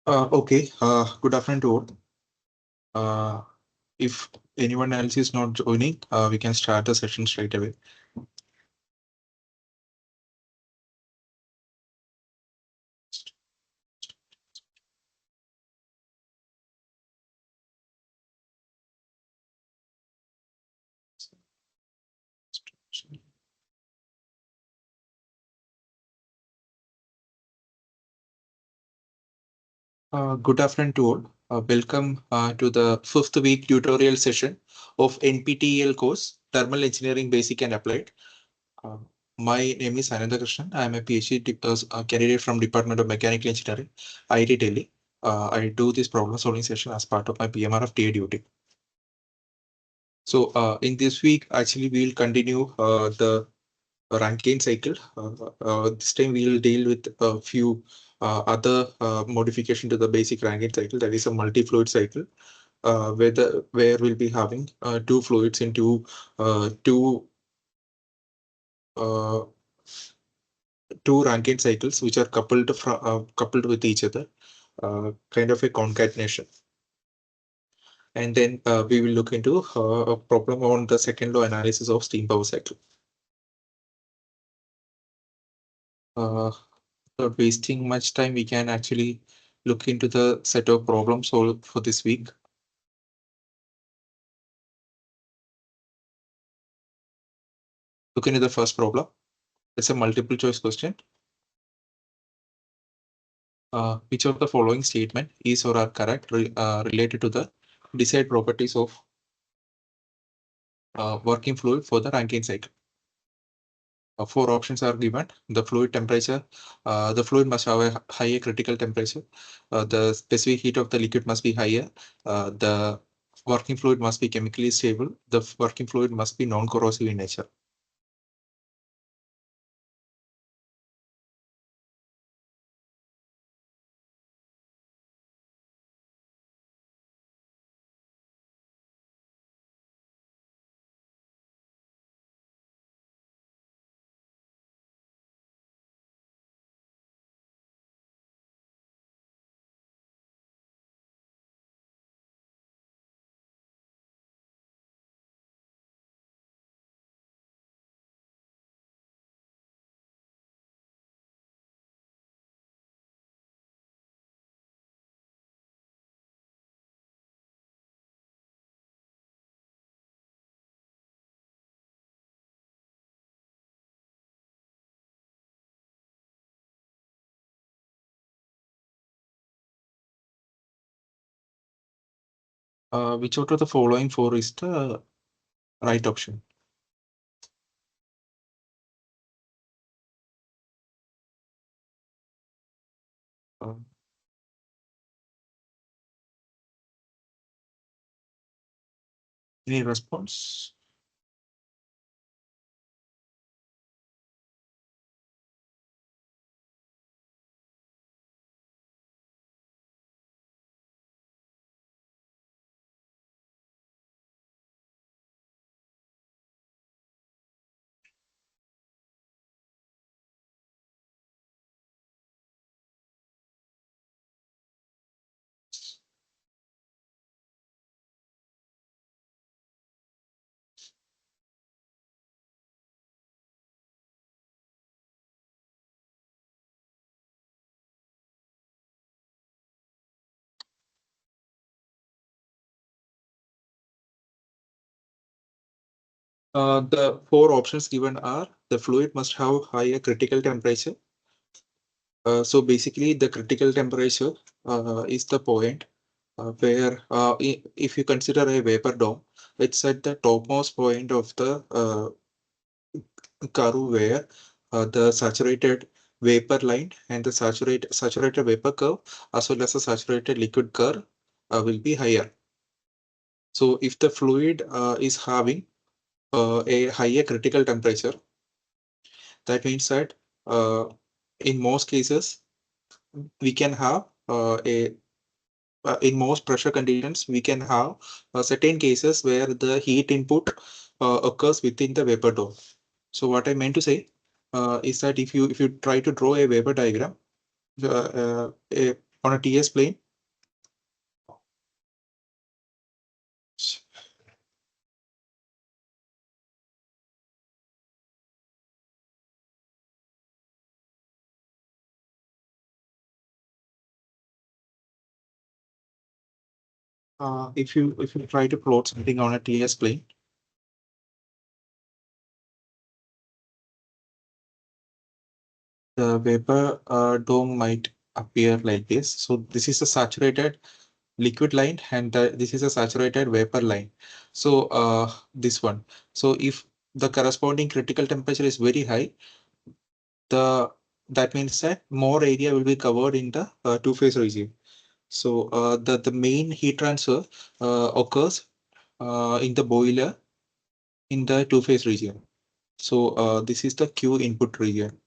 Okay. Good afternoon to all. If anyone else is not joining, we can start the session straight away. Good afternoon to all. Welcome to the fifth week tutorial session of NPTEL course, Thermal Engineering Basic and Applied. Uh, my name is Ananthakrishnan. I am a Ph.D. candidate from Department of Mechanical Engineering, IIT Delhi. I do this problem solving session as part of my PMRF TA duty. So in this week, actually, we will continue the Rankine cycle. This time we will deal with a few other modification to the basic Rankine cycle, that is a multi-fluid cycle, where we'll be having two fluids into uh, two Rankine cycles which are coupled with each other, kind of a concatenation. And then we will look into a problem on the second law analysis of steam power cycle. Without wasting much time, we can actually look into the set of problems solved for this week. Look into the first problem. It's a multiple choice question. Which of the following statement is or are correct related to the desired properties of working fluid for the Rankine cycle? Four options are given. The fluid temperature, the fluid must have a higher critical temperature. The specific heat of the liquid must be higher. The working fluid must be chemically stable. The working fluid must be non-corrosive in nature. Which out of the following four is the right option? Any response? The four options given are the fluid must have higher critical temperature. So basically, the critical temperature is the point where if you consider a vapor dome, it's at the topmost point of the curve where the saturated vapor line and the saturated vapor curve as well as the saturated liquid curve will be higher. So if the fluid is having a higher critical temperature, that means that in most cases we can have in most pressure conditions we can have certain cases where the heat input occurs within the vapor dome. So what I meant to say is that if you try to draw a vapor diagram, on a TS plane. If you try to plot something on a TS plane, the vapor dome might appear like this. So this is a saturated liquid line, and this is a saturated vapor line. So this one. So if the corresponding critical temperature is very high, that means that more area will be covered in the two-phase region. So the main heat transfer occurs in the boiler in the two-phase region. So this is the Q input region.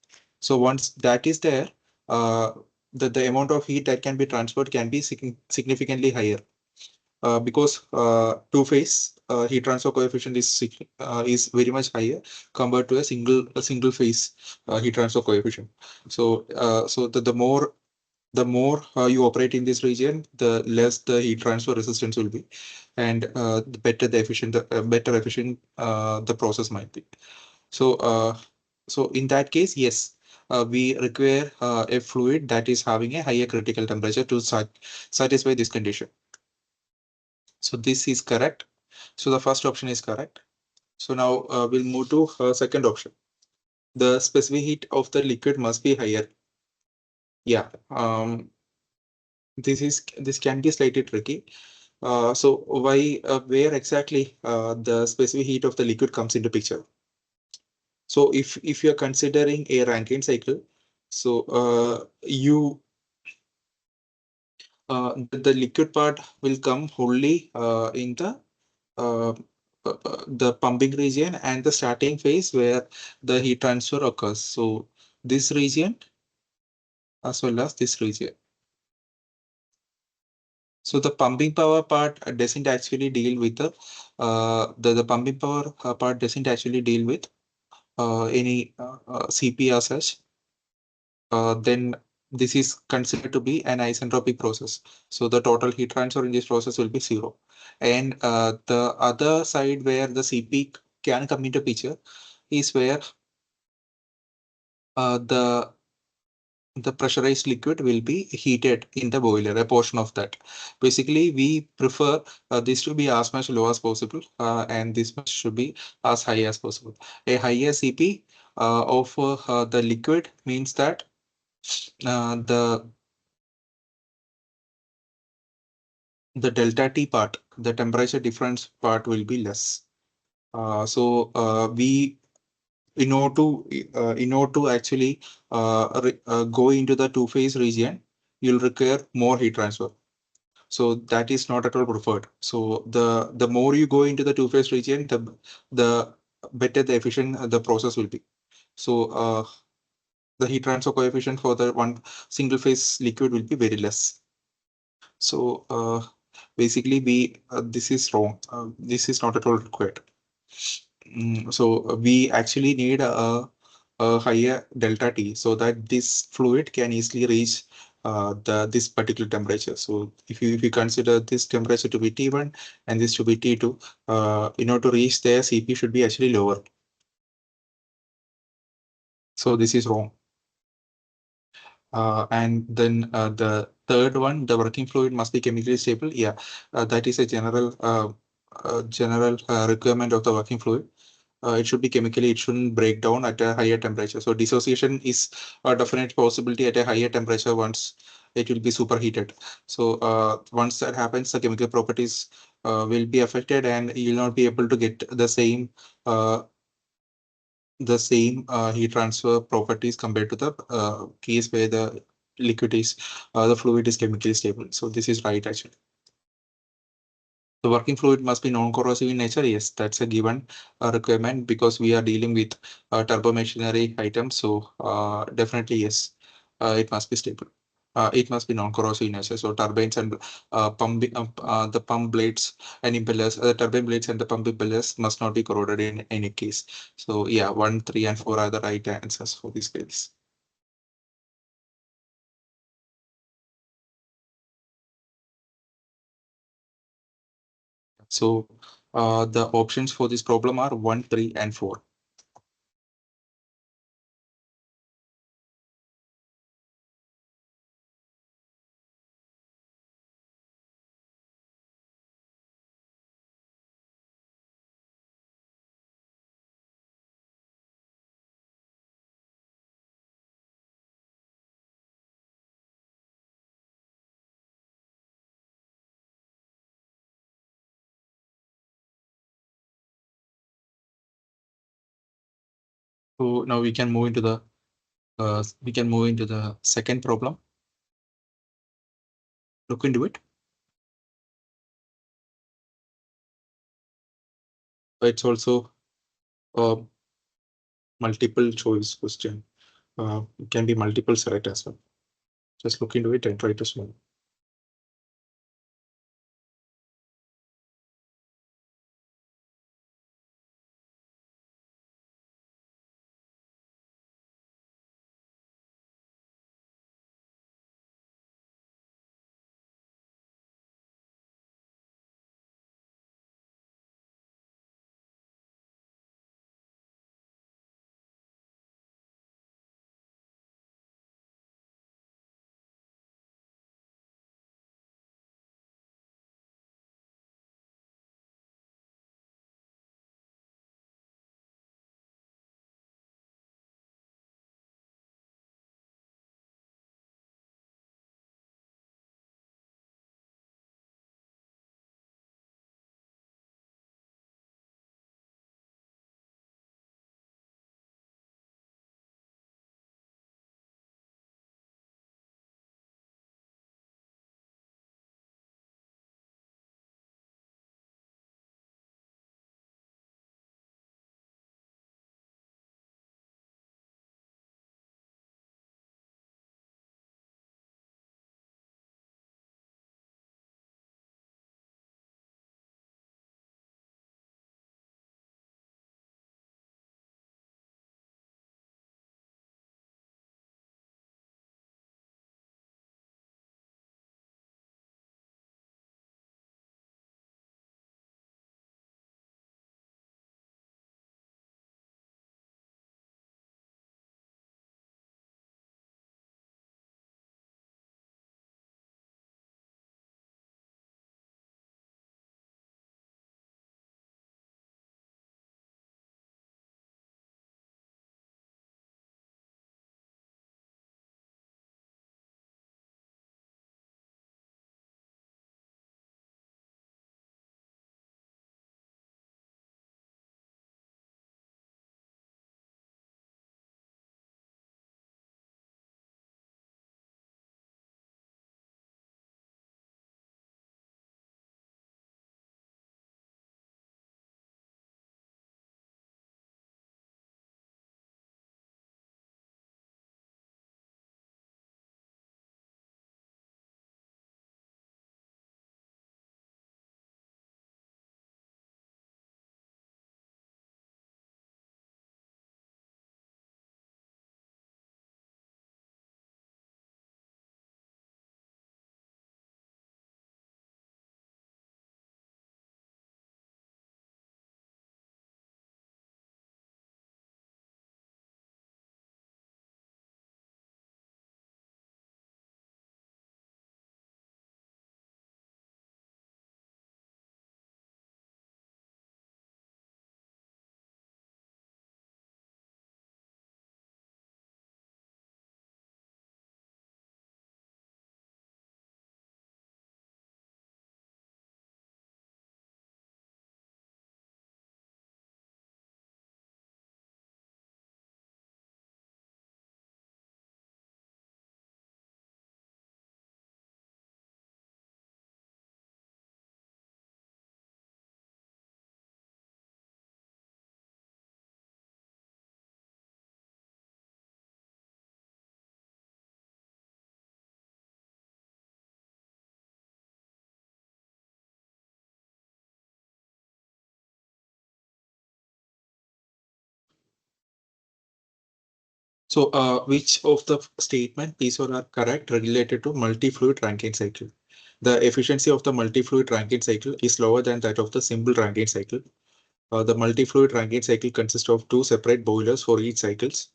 So once that is there, uh, the amount of heat that can be transferred can be significantly higher, because two-phase heat transfer coefficient is very much higher compared to a single phase heat transfer coefficient. So the more you operate in this region, the less the heat transfer resistance will be, and the better efficient the process might be. So so in that case, yes, we require a fluid that is having a higher critical temperature to satisfy this condition. So this is correct. So the first option is correct. So now we'll move to second option. The specific heat of the liquid must be higher. Yeah, this can be slightly tricky. So where exactly the specific heat of the liquid comes into picture? So if you're considering a Rankine cycle, so the liquid part will come wholly in uh, the pumping region and the starting phase where the heat transfer occurs. So this region as well as this region. So the pumping power part doesn't actually deal with the pumping power part doesn't actually deal with any CP as such. Then this is considered to be an isentropic process. So the total heat transfer in this process will be zero. And the other side where the CP can come into picture is where the pressurized liquid will be heated in the boiler, a portion of that. Basically, we prefer this to be as much low as possible, and this much should be as high as possible. A higher CP of the liquid means that the delta T part, the temperature difference part will be less. So we in order to actually go into the two-phase region, you'll require more heat transfer. So that is not at all preferred. So the more you go into the two-phase region, the better the efficient the process will be. So the heat transfer coefficient for the one single phase liquid will be very less. So basically, this is wrong. This is not at all required. So we actually need a higher delta T so that this fluid can easily reach this particular temperature. So if you consider this temperature to be T1 and this to be T2, in order to reach there, CP should be actually lower. So this is wrong. And then the third one, the working fluid must be chemically stable. Yeah, that is a general requirement of the working fluid. It should be chemically, it shouldn't break down at a higher temperature. So dissociation is a definite possibility at a higher temperature once it will be superheated. So once that happens, the chemical properties will be affected, and you'll not be able to get uh, the same heat transfer properties compared to the case where the fluid is chemically stable. So this is right actually. The working fluid must be non-corrosive in nature. Yes, that's a given requirement because we are dealing with turbomachinery items. So definitely yes, it must be stable. It must be non-corrosive in nature. So turbines and the pump blades and impellers, the turbine blades and the pump impellers must not be corroded in any case. So yeah, 1, 3, and 4 are the right answers for this case. So the options for this problem are 1, 3, and 4. So now we can move into the second problem. Look into it. It's also a multiple choice question. It can be multiple select as well. Just look into it and try to solve. So which of the statement these all are correct related to multi-fluid Rankine cycle? The efficiency of the multi-fluid Rankine cycle is lower than that of the simple Rankine cycle. The multi-fluid Rankine cycle consists of two separate boilers for each cycles.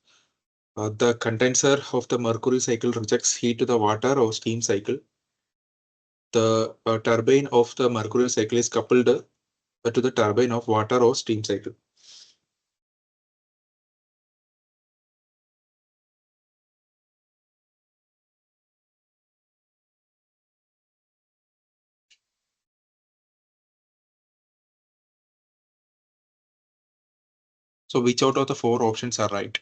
The condenser of the mercury cycle rejects heat to the water or steam cycle. The turbine of the mercury cycle is coupled to the turbine of water or steam cycle. So which out of the four options are right?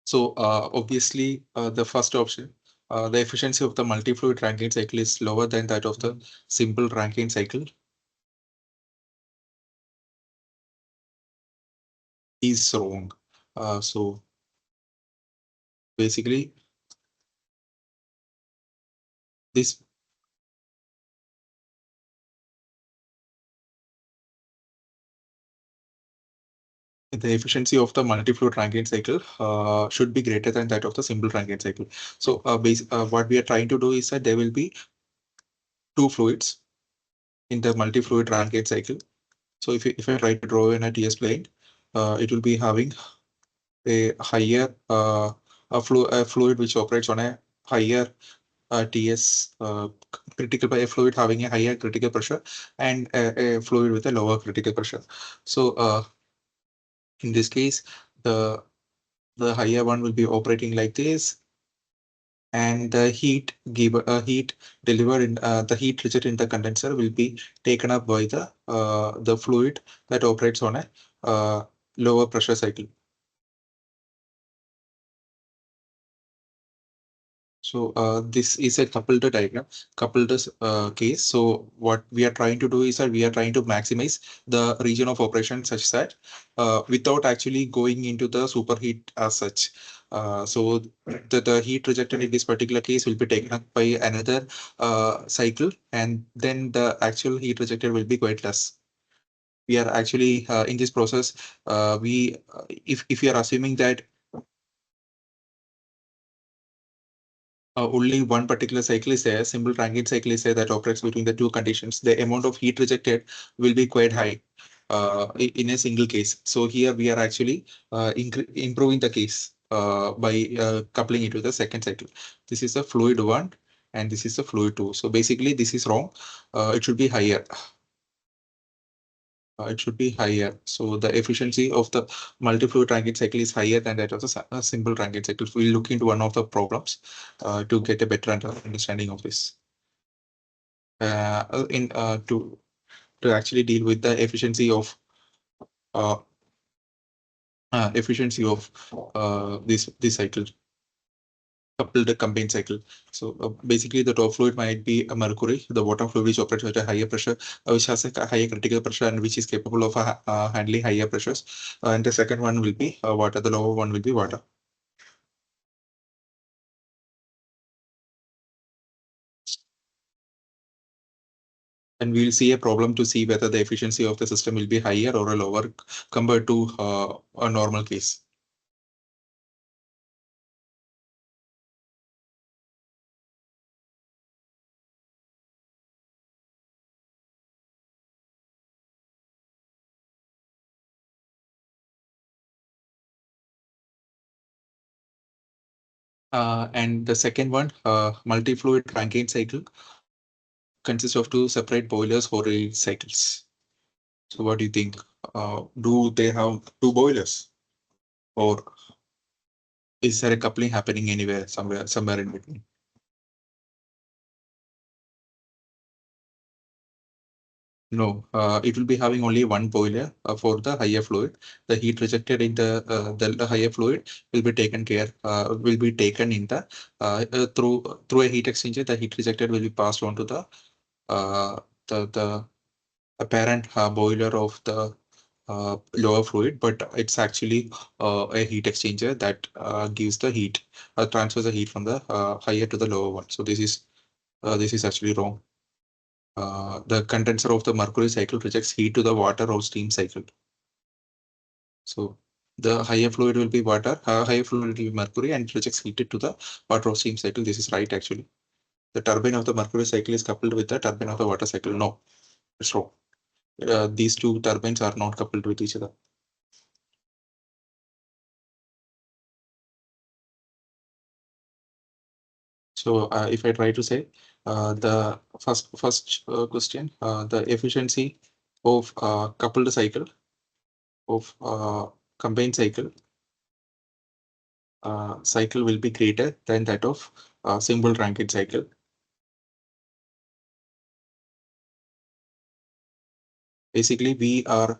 So obviously the first option, the efficiency of the multi-fluid Rankine cycle is lower than that of the simple Rankine cycle, is wrong. So basically this the efficiency of the multi-fluid Rankine cycle should be greater than that of the simple Rankine cycle. So what we are trying to do is that there will be two fluids in the multi-fluid Rankine cycle. So if I try to draw in a TS plane, it will be having a higher a fluid which operates on a higher TS critical a fluid having a higher critical pressure and a fluid with a lower critical pressure. So in this case, the higher one will be operating like this, and the heat delivered in the heat rejected in the condenser will be taken up by the fluid that operates on a lower pressure cycle. So this is a coupled diagram, coupled case. So what we are trying to do is that we are trying to maximize the region of operation such that without actually going into the superheat as such. So the heat rejected in this particular case will be taken up by another cycle, and then the actual heat rejected will be quite less. We are actually in this process, if we are assuming that only one particular cycle is there, simple Rankine cycle is there that operates between the two conditions, the amount of heat rejected will be quite high in a single case. So here we are actually improving the case by coupling it with the second cycle. This is a fluid one and this is a fluid two. So basically this is wrong. It should be higher. It should be higher. So the efficiency of the multi-fluid Rankine cycle is higher than that of the simple Rankine cycle. We'll look into one of the problems to get a better understanding of this. In to actually deal with the uh, efficiency of this cycle, coupled combined cycle. So basically the top fluid might be a mercury, the bottom fluid which operates at a higher pressure, which has a higher critical pressure and which is capable of handling higher pressures. And the second one will be water, the lower one will be water. And we'll see a problem to see whether the efficiency of the system will be higher or lower compared to a normal case. And the second one, multi-fluid Rankine cycle, consists of two separate boilers for eight cycles. So what do you think? Do they have two boilers, or is there a coupling happening anywhere, somewhere in between? No, it will be having only one boiler for the higher fluid. The heat rejected in the higher fluid will be taken care, will be taken in the through a heat exchanger. The heat rejected will be passed on to the apparent boiler of the lower fluid, but it's actually a heat exchanger that gives the heat, transfers the heat from the higher to the lower one. So this is actually wrong. The condenser of the mercury cycle rejects heat to the water or steam cycle. So the higher fluid will be water, higher fluid will be mercury, and it rejects heat to the water or steam cycle. This is right actually. The turbine of the mercury cycle is coupled with the turbine of the water cycle. No, it's wrong. These two turbines are not coupled with each other. So if I try to say the first question, the efficiency of coupled cycle of combined cycle will be greater than that of simple Rankine cycle. Basically, we are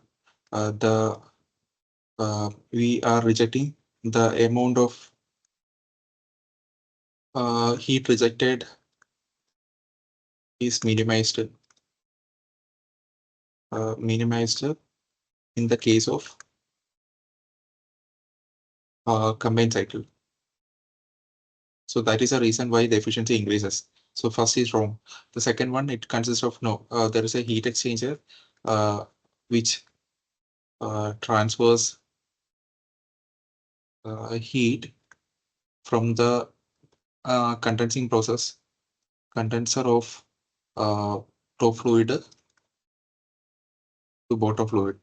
rejecting the amount of heat rejected is minimized in the case of combined cycle. So that is a reason why the efficiency increases. So first is wrong. The second one, it consists of no, there is a heat exchanger which transfers heat from the condensing process, condenser of top fluid to bottom fluid.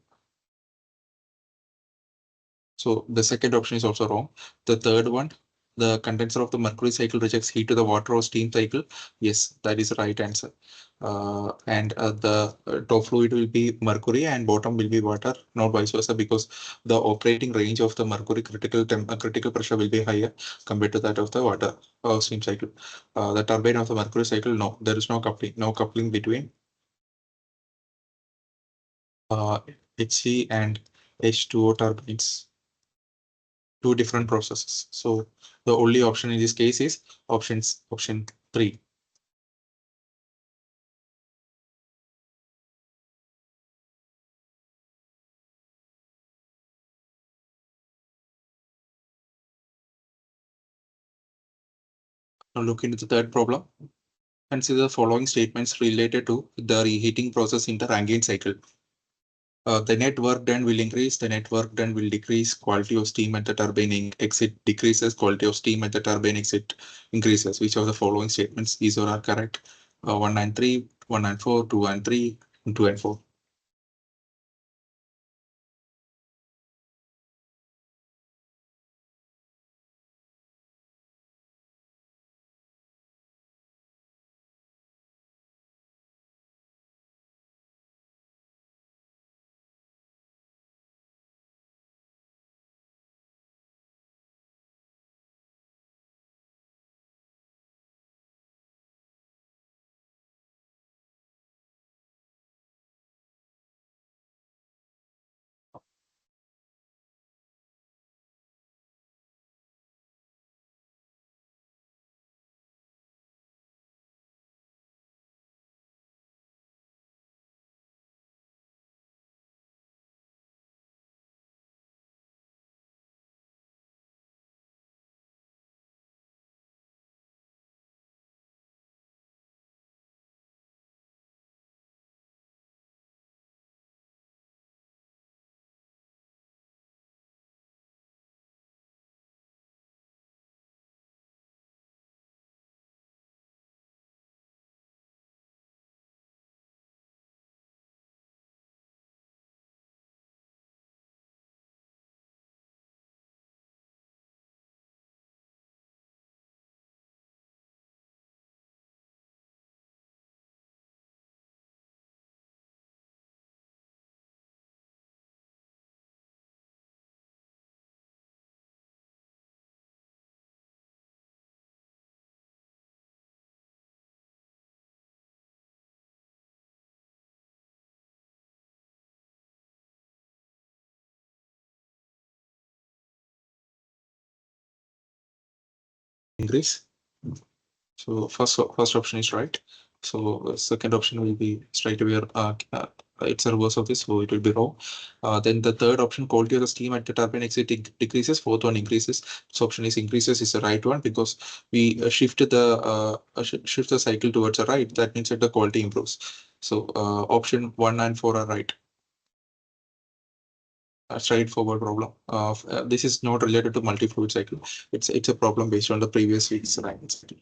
So the second option is also wrong. The third one, the condenser of the mercury cycle rejects heat to the water or steam cycle. Yes, that is the right answer. And the top fluid will be mercury and bottom will be water, not vice versa, because the operating range of the mercury critical pressure will be higher compared to that of the water or steam cycle. The turbine of the mercury cycle, no, there is no coupling between HC and H2O turbines. Two different processes. So the only option in this case is option 3. Now look into the third problem. Consider the following statements related to the reheating process in the Rankine cycle. The net work done will increase, the net work done will decrease, quality of steam at the turbine exit decreases, quality of steam at the turbine exit increases. Which of the following statements these are correct? 193, 194, 2 and 3, 2 and 4. Increase. So first option is right. So second option will be straight away it's a reverse of this, so it will be wrong. Then the third option, quality of the steam at the turbine exit decreases. Fourth one, increases. This option is increases is the right one because we shift the cycle towards the right. That means that the quality improves. So option 1 and 4 are right. A straightforward problem. This is not related to multi-fluid cycle. It's a problem based on the previous week's Rankine cycle.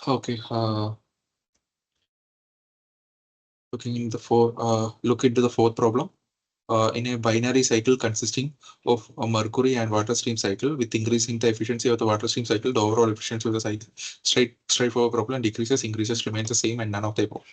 Okay. Look into the fourth problem. In a binary cycle consisting of a mercury and water stream cycle, with increasing the efficiency of the water stream cycle, the overall efficiency of the cycle, straightforward problem, decreases, increases, remains the same, and none of the above.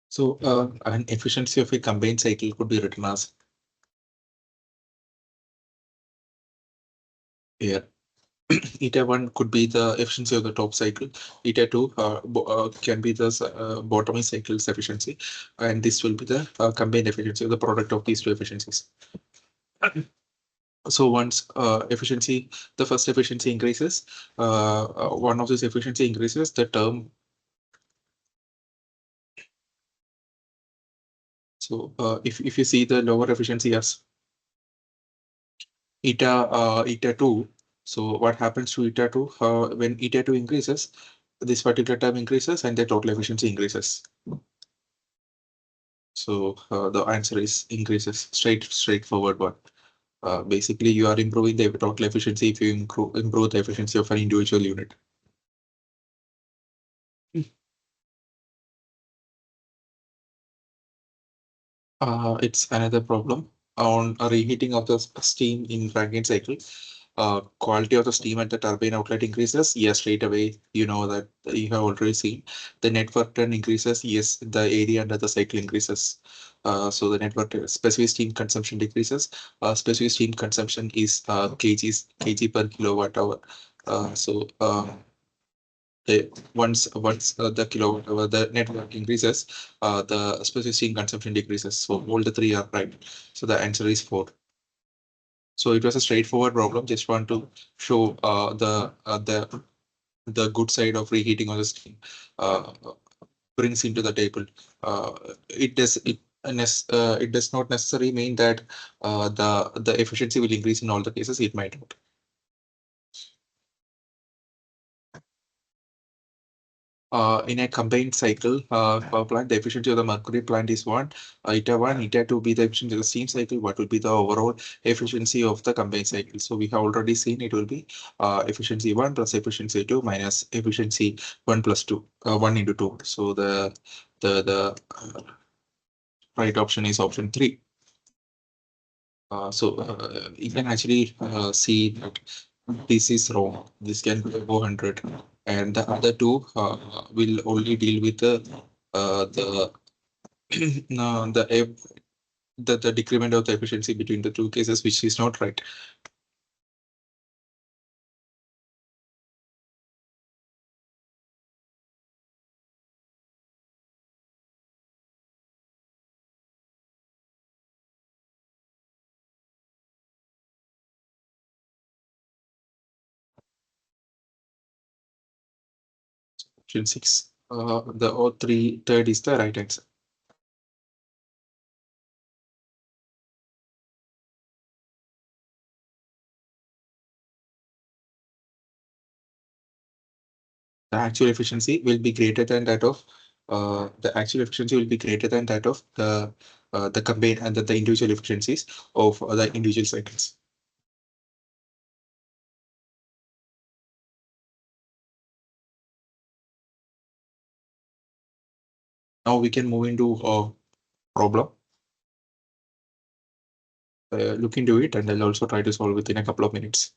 So an efficiency of a combined cycle could be written as here. Eta 1 could be the efficiency of the top cycle. Eta 2 can be the bottom cycle's efficiency. And this will be the combined efficiency, the product of these two efficiencies. So once the first efficiency increases, one of these efficiency increases, the term. So if you see the lower efficiency as eta 2, so what happens to eta 2 when eta 2 increases, this particular term increases and the total efficiency increases. So the answer is increases, straightforward one. Basically, you are improving the total efficiency if you improve the efficiency of an individual unit. It's another problem on a reheating of the steam in Rankine cycle. Quality of the steam at the turbine outlet increases. Yes, straight away, you know that you have already seen. The net work done increases. Yes, the area under the cycle increases. So the network specific steam consumption decreases. Specific steam consumption is kg per kilowatt hour. So once the kilowatt hour, the network increases, the specific steam consumption decreases. So all the three are right. So the answer is 4. So it was a straightforward problem. Just want to show the good side of reheating on the steam brings into the table. It does not necessarily mean that the efficiency will increase in all the cases. It might not. In a combined cycle power plant, the efficiency of the mercury plant is 1. Eta 1, eta 2 be the efficiency of the steam cycle. What will be the overall efficiency of the combined cycle? So we have already seen it will be efficiency 1 plus efficiency 2 minus efficiency 1 plus 2, 1 into 2. So the right option is option 3. So you can actually see that this is wrong. This can be 400, and the other two will only deal with no, the decrement of the efficiency between the two cases, which is not right. Option 6. The O3 third is the right answer. The actual efficiency will be greater than that of the the combined and the individual efficiencies of the individual cycles. Now we can move into a problem. Look into it, and I'll also try to solve it in a couple of minutes.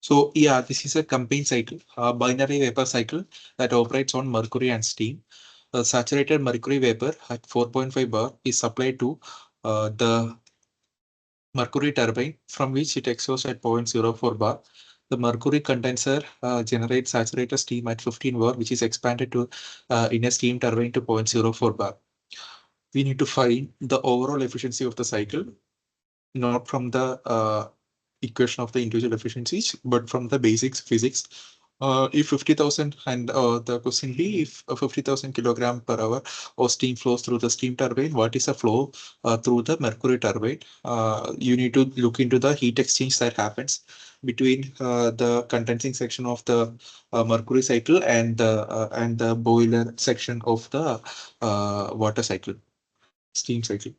So yeah, this is a combined cycle, a binary vapor cycle that operates on mercury and steam. A saturated mercury vapor at 4.5 bar is supplied to the mercury turbine, from which it exhausts at 0.04 bar. The mercury condenser generates saturated steam at 15 bar, which is expanded to in a steam turbine to 0.04 bar. We need to find the overall efficiency of the cycle, not from the equation of the individual efficiencies, but from the basics physics. If 50,000 and the question B, if 50,000 kilogram per hour of steam flows through the steam turbine, what is the flow through the mercury turbine? You need to look into the heat exchange that happens between the condensing section of the mercury cycle and the boiler section of the water cycle, steam cycle.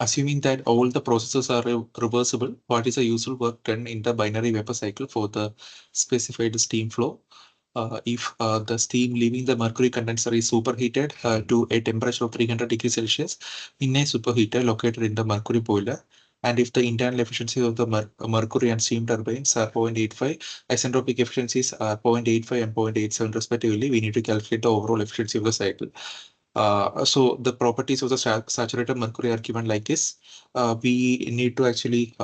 Assuming that all the processes are reversible, what is the usual work done in the binary vapor cycle for the specified steam flow? If the steam leaving the mercury condenser is superheated to a temperature of 300 degrees Celsius in a superheater located in the mercury boiler, and if the internal efficiency of the mercury and steam turbines are 0.85, isentropic efficiencies are 0.85 and 0.87 respectively, we need to calculate the overall efficiency of the cycle. So the properties of the saturated mercury are given like this. We need to actually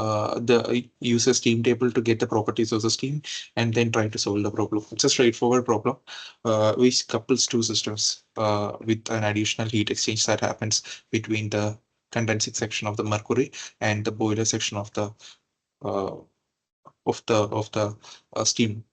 use a steam table to get the properties of the steam and then try to solve the problem. It's a straightforward problem which couples two systems with an additional heat exchange that happens between the condensing section of the mercury and the boiler section uh, of the steam.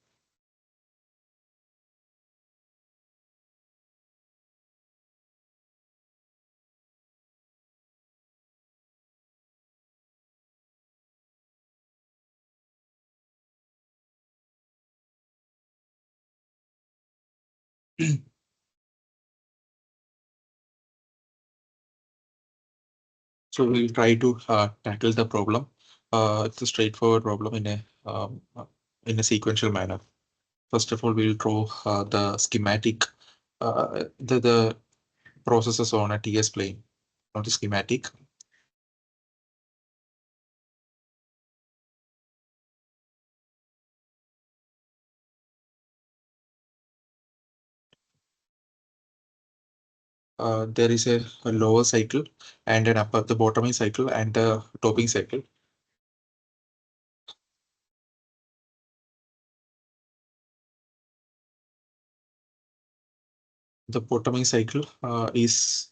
So we'll try to tackle the problem. It's a straightforward problem in a sequential manner. First of all, we'll draw the schematic, the processes on a TS plane, not the schematic. There is a lower cycle and an upper, the bottoming cycle and the topping cycle. The bottoming cycle is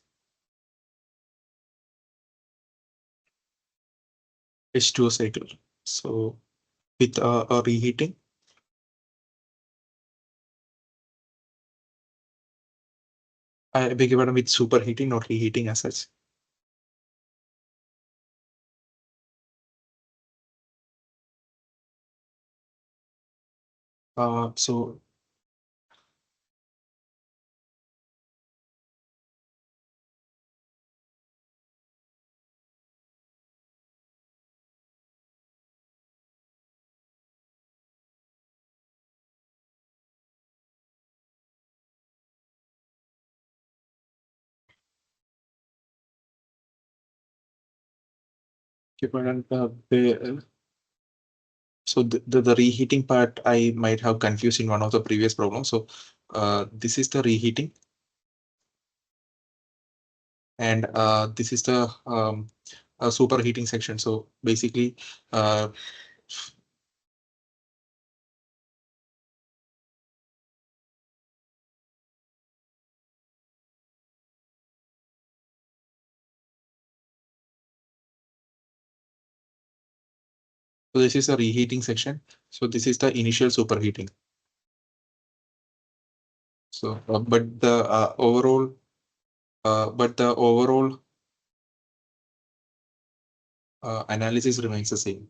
H2O cycle. So with a reheating, I beg your pardon, with superheating, not reheating as such. So keep on, so the reheating part I might have confused in one of the previous problems. So this is the reheating, and this is the superheating section. So basically, so this is a reheating section. So this is the initial superheating. So, but the overall analysis remains the same.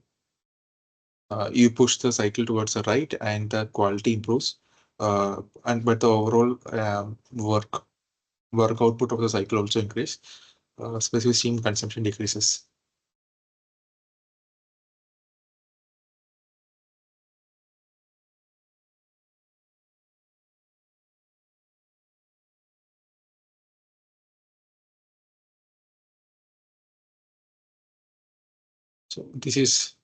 You push the cycle towards the right, and the quality improves. But the overall work output of the cycle also increase. Specific steam consumption decreases. So this is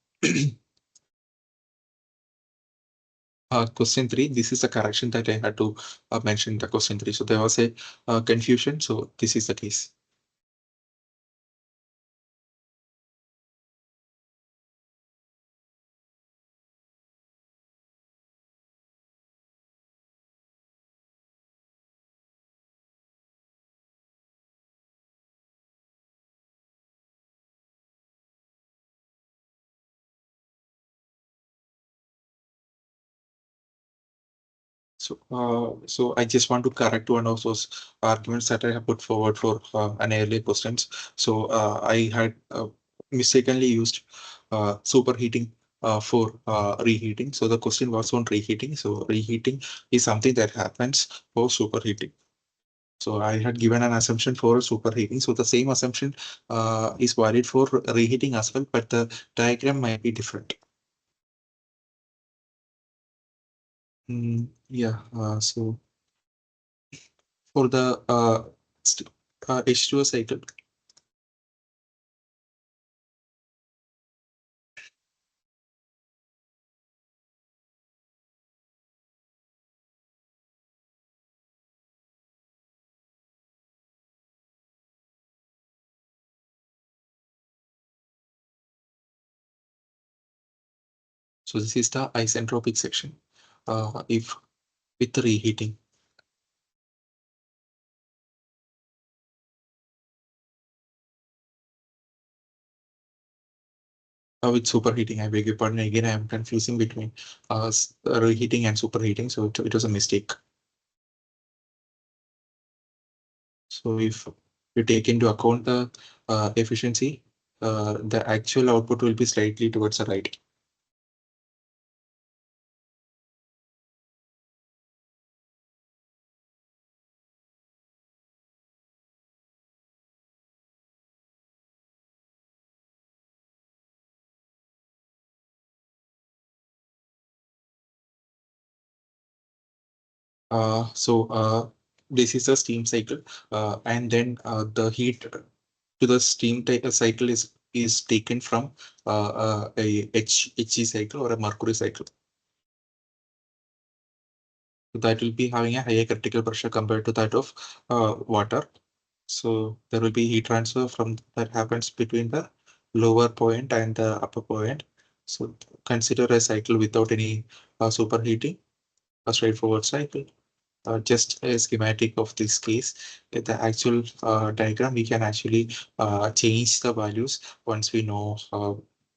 question 3. This is the correction that I had to mention the question 3. So there was a confusion. So this is the case. So I just want to correct one of those arguments that I have put forward for an earlier questions. So I had mistakenly used superheating for reheating. So the question was on reheating. So reheating is something that happens for superheating. So I had given an assumption for superheating. So the same assumption is valid for reheating as well, but the diagram might be different. Yeah. So for the H2O cycle, so this is the isentropic section. If with reheating, with superheating, I beg your pardon. Again, I am confusing between reheating and superheating, so it was a mistake. So if you take into account the efficiency, the actual output will be slightly towards the right. This is a steam cycle, and then the heat to the steam cycle is taken from a HG cycle or a mercury cycle. That will be having a higher critical pressure compared to that of water. So there will be heat transfer from that happens between the lower point and the upper point. So consider a cycle without any superheating, a straightforward cycle. Just a schematic of this case, the actual diagram, we can actually change the values once we know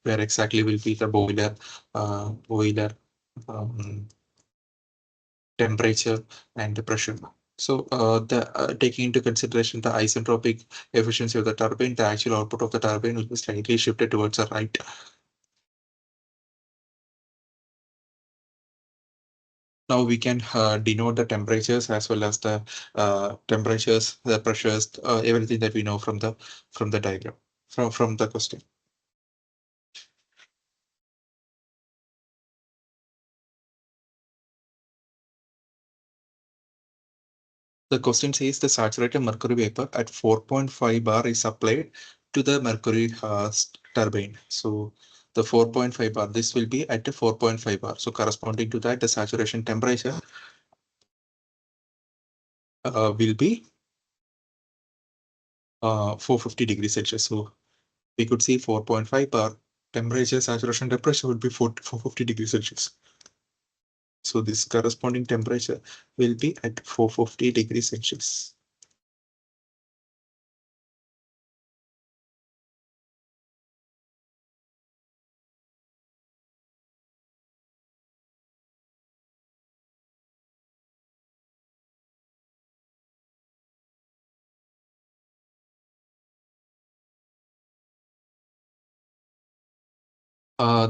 where exactly will be the boiler um, temperature and the pressure. So taking into consideration the isentropic efficiency of the turbine, the actual output of the turbine will be slightly shifted towards the right. Now we can denote the temperatures as well as the temperatures, the pressures, everything that we know from the diagram, from the question. The question says the saturated mercury vapor at 4.5 bar is applied to the mercury turbine. So the 4.5 bar, this will be at the 4.5 bar. So corresponding to that, the saturation temperature will be 450 degrees Celsius. So we could see 4.5 bar temperature, saturation temperature would be 450 degrees Celsius. So this corresponding temperature will be at 450 degrees Celsius.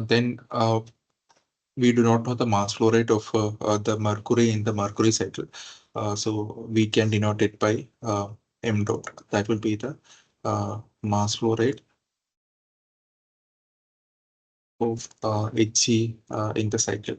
Then we do not know the mass flow rate of the mercury in the mercury cycle. So we can denote it by m dot. That will be the mass flow rate of Hg in the cycle.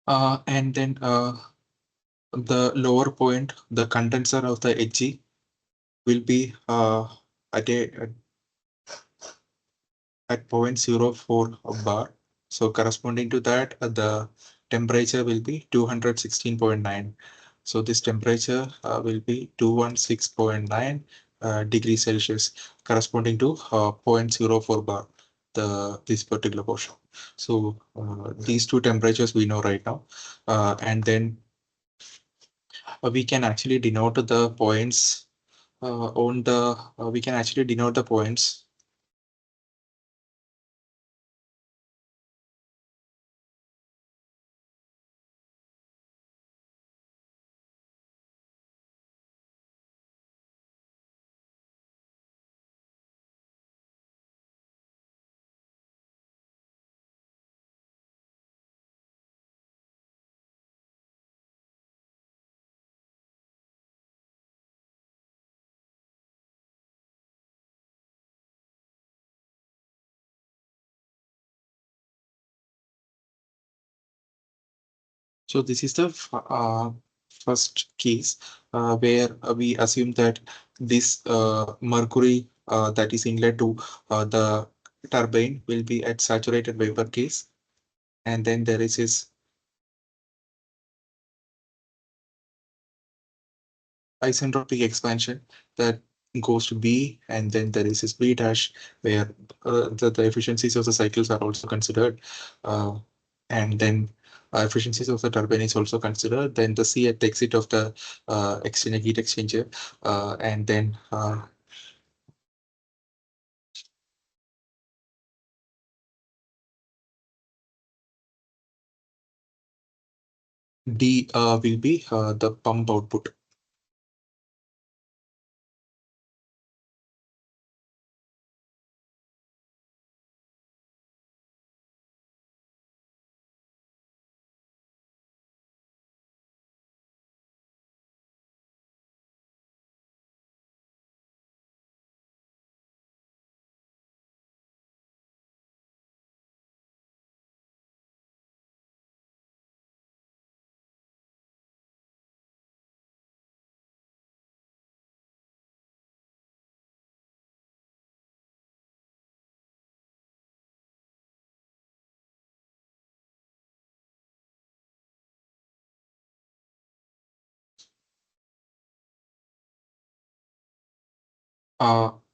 And then the lower point, the condenser of the Hg will be at a at 0.04 bar. So corresponding to that, the temperature will be 216.9. So this temperature will be 216.9 degrees Celsius, corresponding to 0.04 bar, this particular portion. So these two temperatures we know right now. And then we can actually denote the points on the, we can actually denote the points. So this is the first case where we assume that this mercury that is inlet to the turbine will be at saturated vapor case, and then there is this isentropic expansion that goes to B, and then there is this B dash where the efficiencies of the cycles are also considered, and then efficiencies of the turbine is also considered. Then the C at the exit of the heat exchanger, and then D will be the pump output.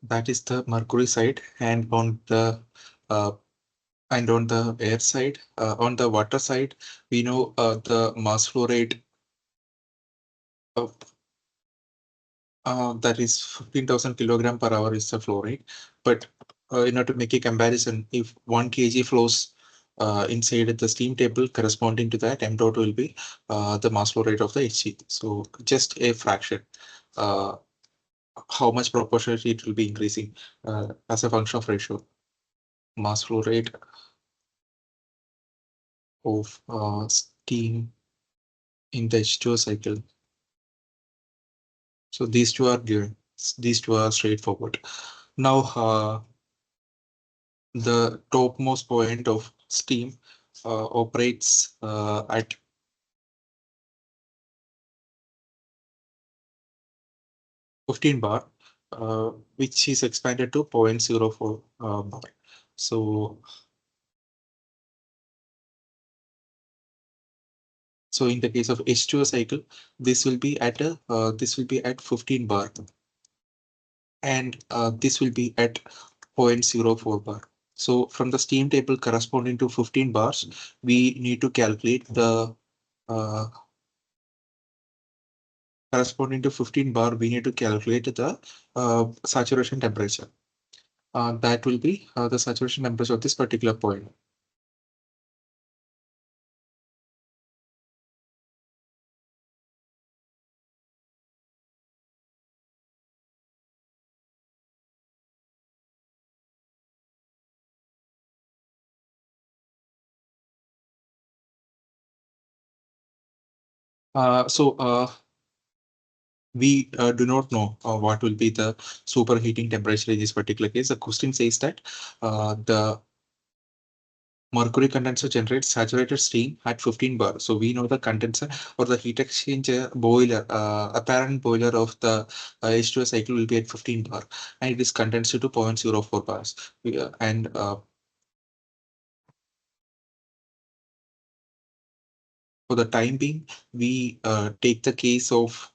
That is the mercury side, and uh, on the air side, on the water side, we know the mass flow rate of that is 15,000 kilogram per hour is the flow rate. But in order to make a comparison, if 1 kg flows inside the steam table, corresponding to that, m dot will be the mass flow rate of the HG. So just a fraction. Uh, how much proportionally it will be increasing as a function of ratio. Mass flow rate of steam in the H2O cycle. So these two are given. These two are straightforward. Now, the topmost point of steam operates at 15 bar, which is expanded to 0.04 bar. So, so in the case of H2O cycle, this will be at 15 bar, and this will be at 0.04 bar. So from the steam table corresponding to 15 bars, we need to calculate the uh, corresponding to 15 bar, we need to calculate the saturation temperature. That will be the saturation temperature of this particular point. So we do not know what will be the superheating temperature in this particular case. The question says that the mercury condenser generates saturated steam at 15 bar. So we know the condenser or the heat exchanger boiler, apparent boiler of the H2O cycle will be at 15 bar, and it is condensed to 0.04 bars. And for the time being, we take the case of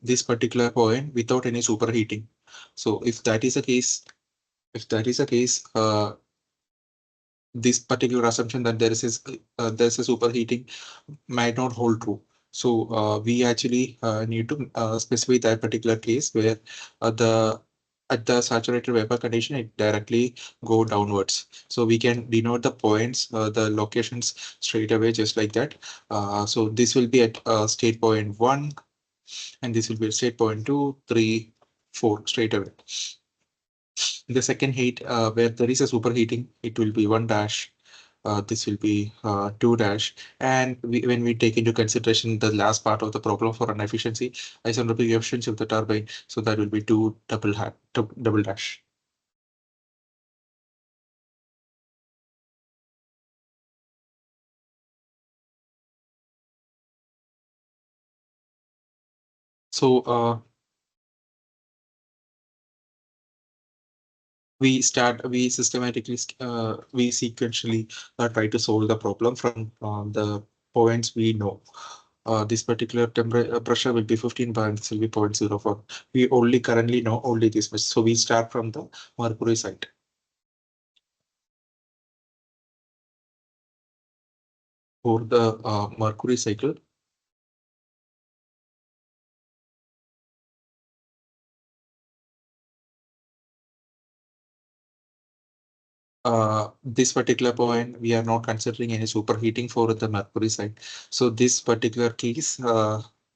this particular point without any superheating. So if that is the case, if that is the case, this particular assumption that there's a superheating might not hold true. So we actually need to specify that particular case where the at the saturated vapor condition it directly go downwards. So we can denote the points, the locations straight away just like that. So this will be at state point 1, and this will be state point 2, 3, 4 straight away. The second heat, where there is a superheating, it will be 1 dash. This will be 2 dash. And when we take into consideration the last part of the problem for an efficiency, isentropic efficiency of the turbine, so that will be 2 double dash. So we systematically, we sequentially try to solve the problem from the points we know. This particular temperature pressure will be 15 bar, and this will be 0.04. We only currently know only this much. So we start from the mercury side. For the mercury cycle, this particular point, we are not considering any superheating for the mercury side. So this particular case,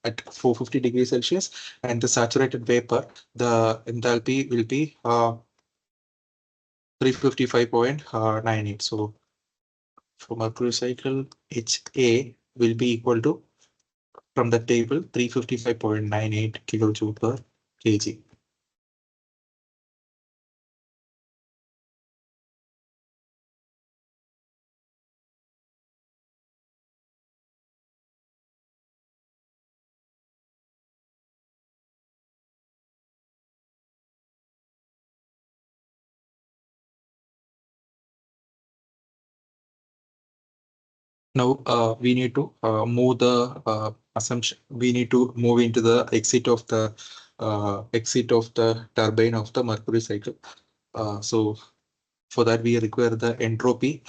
at 450 degrees Celsius and the saturated vapor, the enthalpy will be 355.98. So for mercury cycle, HA will be equal to, from the table, 355.98 kilojoule per kg. Now we need to move the assumption. We need to move into the exit of the turbine of the mercury cycle. So for that we require the entropy.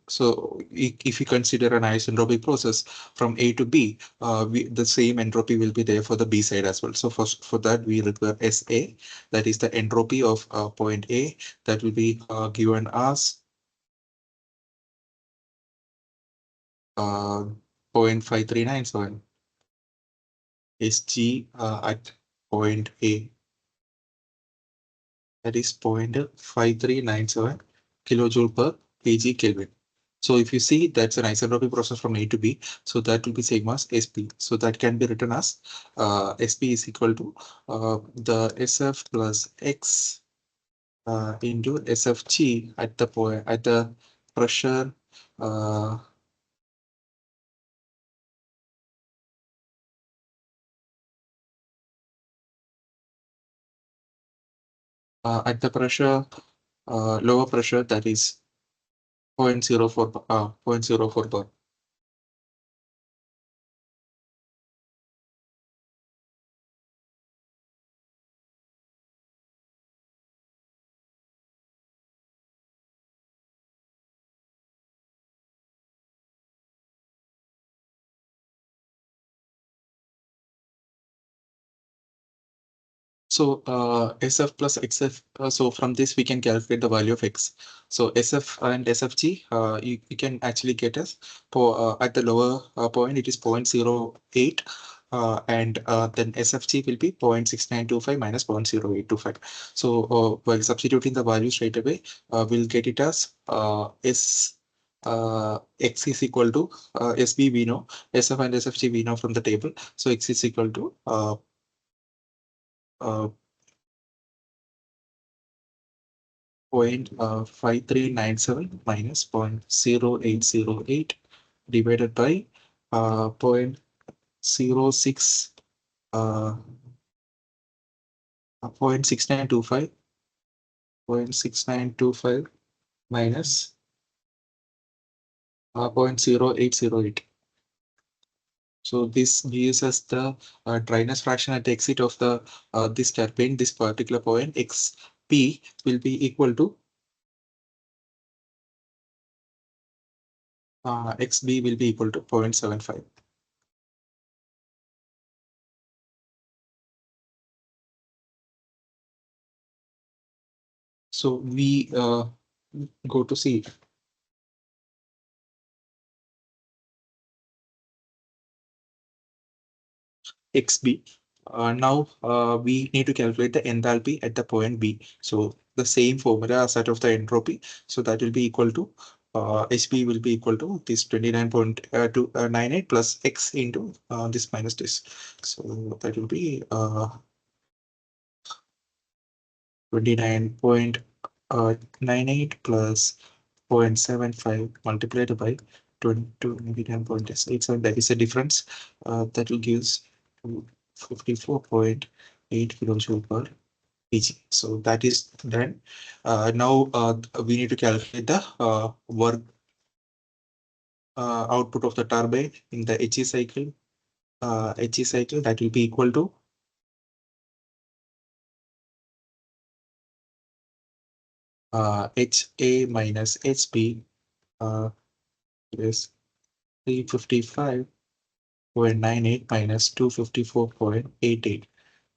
So if you consider an isentropic process from A to B, the same entropy will be there for the B side as well. So for that we require SA, that is the entropy of point A, that will be given as 0.5397 Sg at point A, that is 0.5397 kilojoule per kg Kelvin. So if you see, that's an isentropic process from A to B, so that will be same as Sp. So that can be written as Sp is equal to the Sf plus X into Sfg at the point, at the pressure at the pressure lower pressure, that is 0.04 0.04 bar. So SF plus XF, so from this we can calculate the value of X. So SF and SFG, you can actually get us for at the lower point, it is 0.08. And then SFG will be 0.6925 minus 0.0825. So while substituting the value straight away, we'll get it as X is equal to SB we know, SF and SFG we know from the table. So X is equal to uh, 0.5397 minus 0.0808 divided by 0.06 uh, 0.6925 minus 0.0808. So this gives us the dryness fraction at the exit of the this turbine, this particular point. XP will be equal to XB will be equal to 0.75. So we go to see XB. Now we need to calculate the enthalpy at the point B. So the same formula as that of the entropy. So that will be equal to HB will be equal to this 29.298 plus X into this minus this. So that will be 29.98 plus 0.75 multiplied by 29.87. That is a difference that will give 54.8 kilojoule per kg. So that is done. Now we need to calculate the work output of the turbine in the HE cycle. HE cycle, that will be equal to HA minus HP is 355.98 minus 254.88.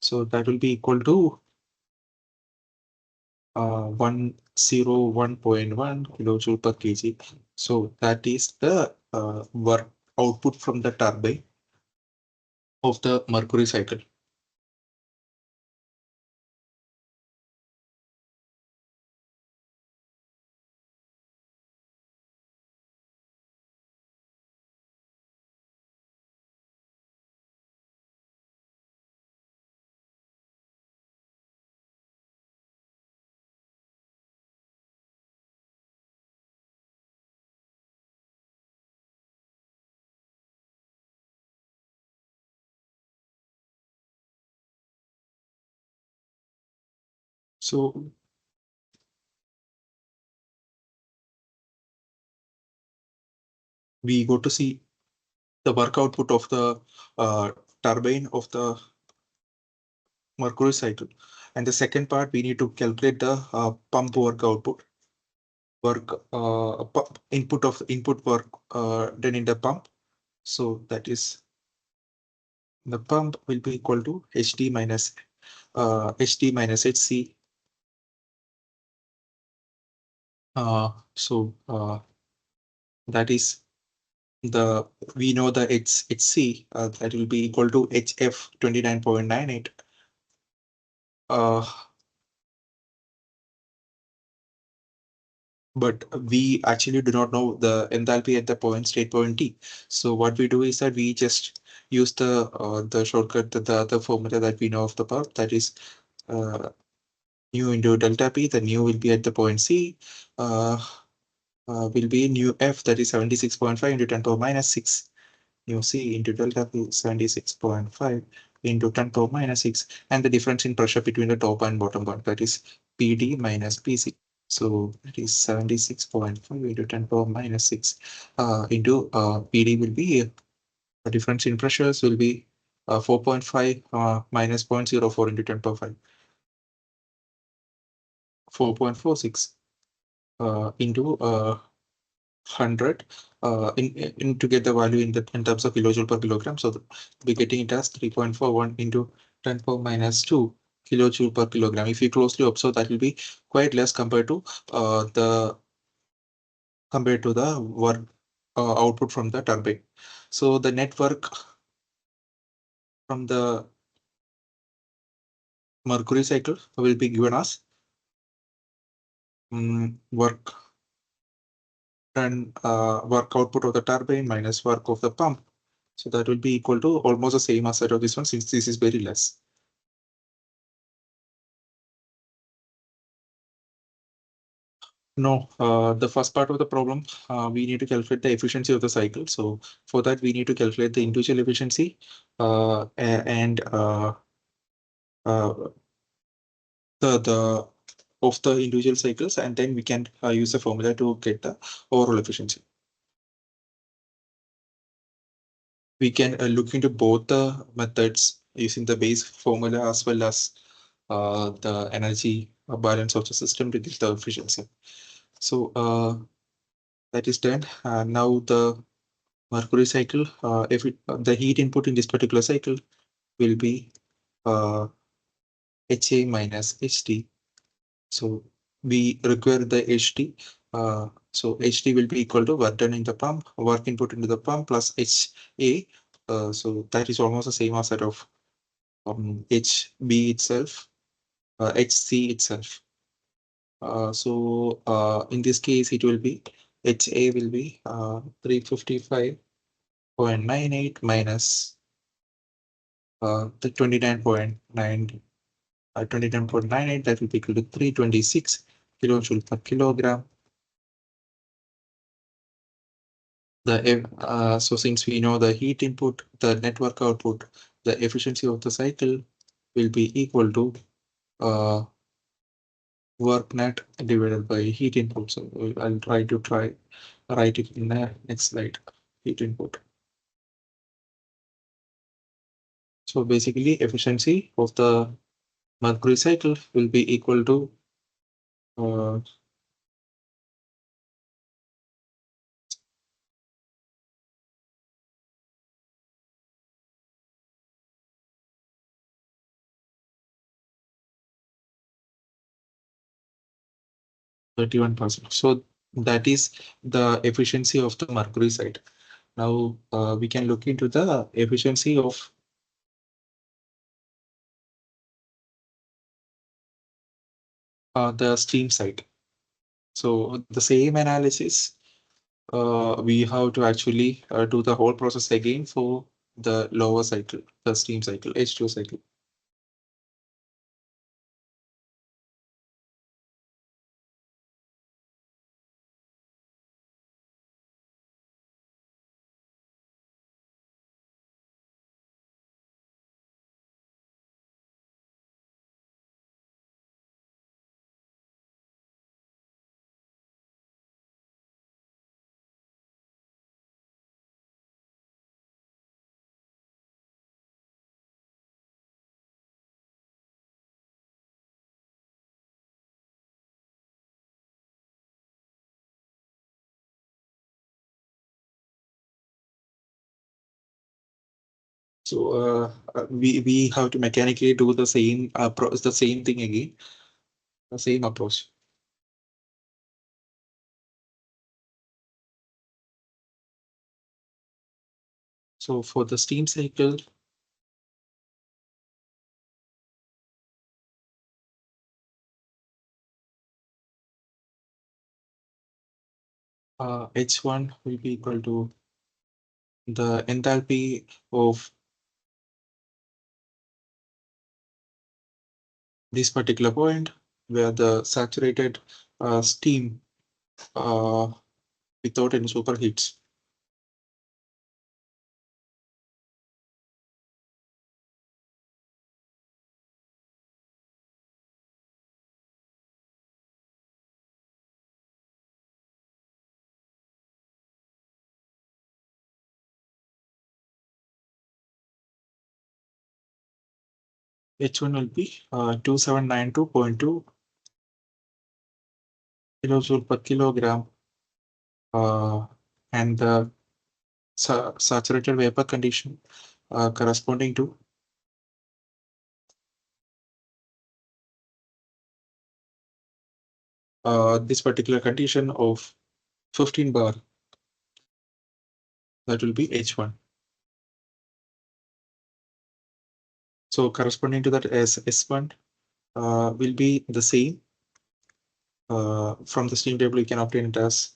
So that will be equal to 101.1 kilojoule per kg. So that is the work output from the turbine of the mercury cycle. So we go to see the work output of the turbine of the mercury cycle. And the second part, we need to calculate the pump work output, input work done in the pump. So that is the pump will be equal to HD minus HC. So that is the we know the HC that will be equal to HF 29.98. Uh, but we actually do not know the enthalpy at the state point T. So what we do is that we just use the shortcut, the formula that we know of the path, that is nu into delta P. The nu will be at the point C, will be nu F, that is 76.5 into 10 power minus 6. Nu C into delta P, 76.5 into 10 power minus 6, and the difference in pressure between the top and bottom point, that is PD minus PC. So that is 76.5 into 10 power minus 6 into PD will be the difference in pressures will be 4.5 minus 0.04 into 10 power 5. 4.46 into 100 to get the value in terms of kilojoule per kilogram. So we're getting it as 3.41 into 10 power minus 2 kilojoule per kilogram. If you closely observe, that will be quite less compared to the work output from the turbine. So the net work from the mercury cycle will be given as work work output of the turbine minus work of the pump. So that will be equal to almost the same as that of this one, since this is very less. No, the first part of the problem, we need to calculate the efficiency of the cycle. So for that, we need to calculate the individual efficiency and uh, the of the individual cycles, and then we can use the formula to get the overall efficiency. We can look into both the methods using the base formula as well as the energy balance of the system to get the efficiency. So that is done. Now the mercury cycle, if the heat input in this particular cycle will be HA minus HD. So we require the HD. So HD will be equal to work done in the pump, work input into the pump plus HA. So that is almost the same as that of HB itself, HC itself. So in this case, it will be HA will be 355.98 minus the 29.98, that will be equal to 326 kilojoule per kilogram. So since we know the heat input, the network output, the efficiency of the cycle will be equal to work net divided by heat input. So I'll try to write it in the next slide. Heat input. So basically, efficiency of the mercury cycle will be equal to 31%. So that is the efficiency of the mercury side. Now we can look into the efficiency of the steam side. So the same analysis, we have to actually do the whole process again for the lower cycle, the steam cycle, H2 cycle. So we have to mechanically do the same the same thing again, the same approach. So for the steam cycle, H1 will be equal to the enthalpy of this particular point where the saturated steam uh, without any superheats. H1 will be 2792.2 kilojoule per kilogram, and the saturated vapor condition corresponding to this particular condition of 15 bar, that will be H1. So corresponding to that as S1 will be the same. From the steam table, you can obtain it as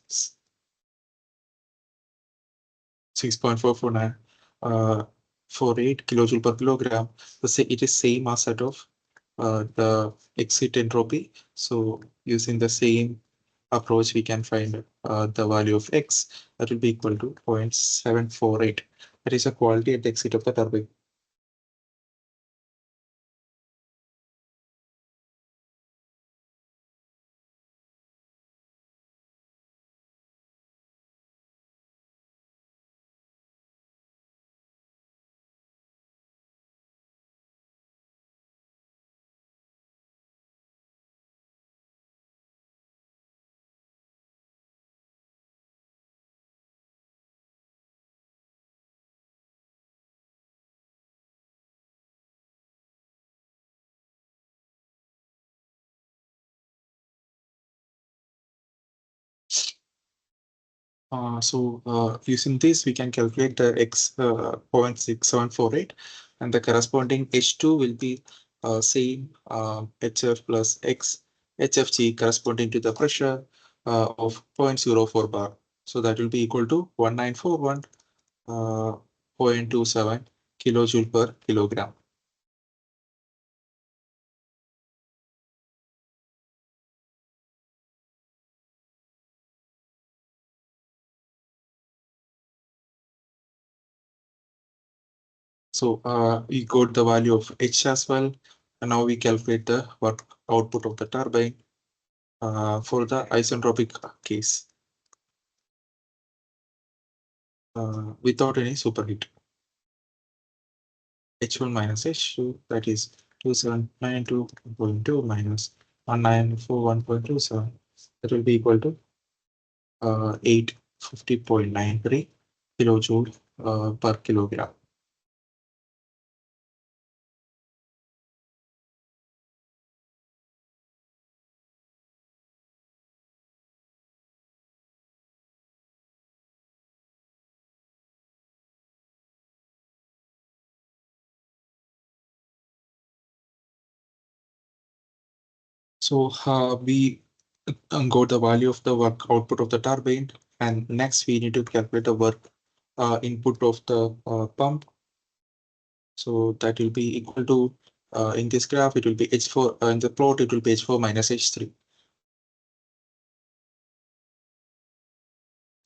6.449 48 kilojoule per kilogram. It is same as that of the exit entropy. So using the same approach, we can find the value of X that will be equal to 0.748. That is a quality at the exit of the turbine. Using this, we can calculate the X 0.6748, and the corresponding H2 will be same HF plus X HFG corresponding to the pressure of 0.04 bar. So that will be equal to 1941 0.27 kilojoule per kilogram. So we got the value of H as well. And now we calculate the work output of the turbine for the isentropic case without any superheat. H1 minus H2, that is 2792.2 minus 1941.27. That will be equal to 850.93 kilojoule per kilogram. So we got the value of the work output of the turbine, and next we need to calculate the work input of the pump. So that will be equal to in this graph it will be H4 in the plot it will be H4 minus H3.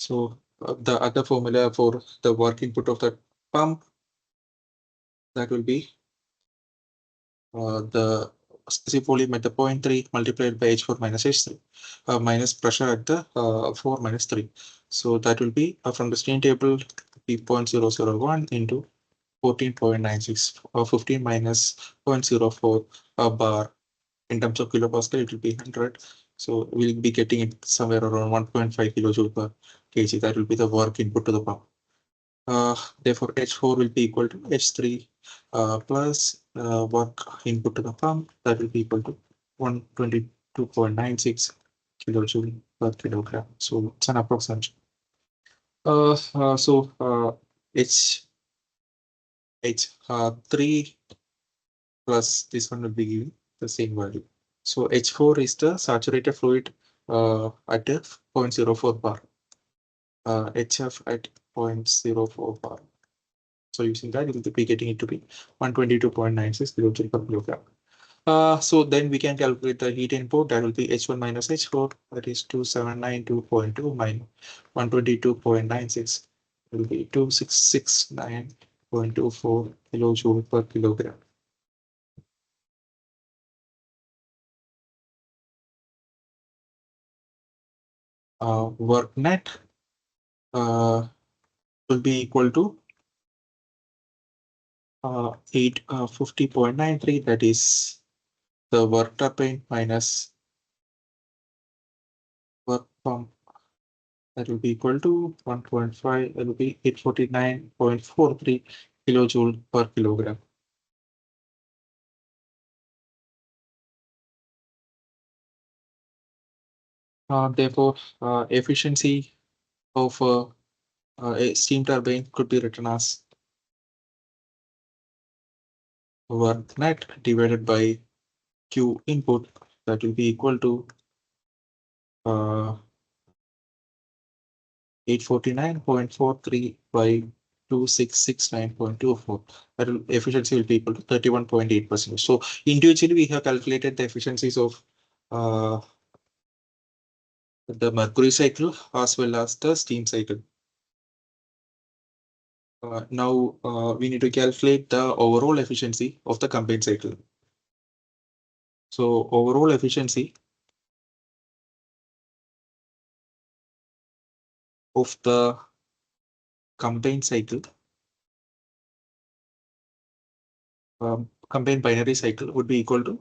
So the other formula for the work input of the pump, that will be the specific volume at the point 3 multiplied by H4 minus H3 minus pressure at the 4 minus 3. So that will be from the strain table be 0.001 into 14.96 or 15 minus 0.04 bar. In terms of kilopascal it will be 100. So we'll be getting it somewhere around 1.5 kilojoule per kg. That will be the work input to the pump. Therefore, H4 will be equal to H3 plus work input to the pump, that will be equal to 122.96 kilojoule per kilogram. So it's an approximation. So H3 plus this one will be giving the same value. So H4 is the saturated fluid at 0.04 bar. HF at 0.04 bar. So using that, you will be getting it to be 122.96 kilojoule per kilogram. So then we can calculate the heat input. That will be H1 minus H4. That is 2792.2 minus 122.96. Will be 2669.24 kilojoule per kilogram. Work net will be equal to 850.93. That is the work turbine minus work pump. That will be equal to 1.5. That will be 849.43 kilojoule per kilogram. Therefore, efficiency of a steam turbine could be written as work net divided by Q input. That will be equal to 849.43 by 2669.24. That will, efficiency will be equal to 31.8%. So individually, we have calculated the efficiencies of the mercury cycle as well as the steam cycle. Now we need to calculate the overall efficiency of the combined cycle. So overall efficiency of the combined cycle, combined binary cycle would be equal to,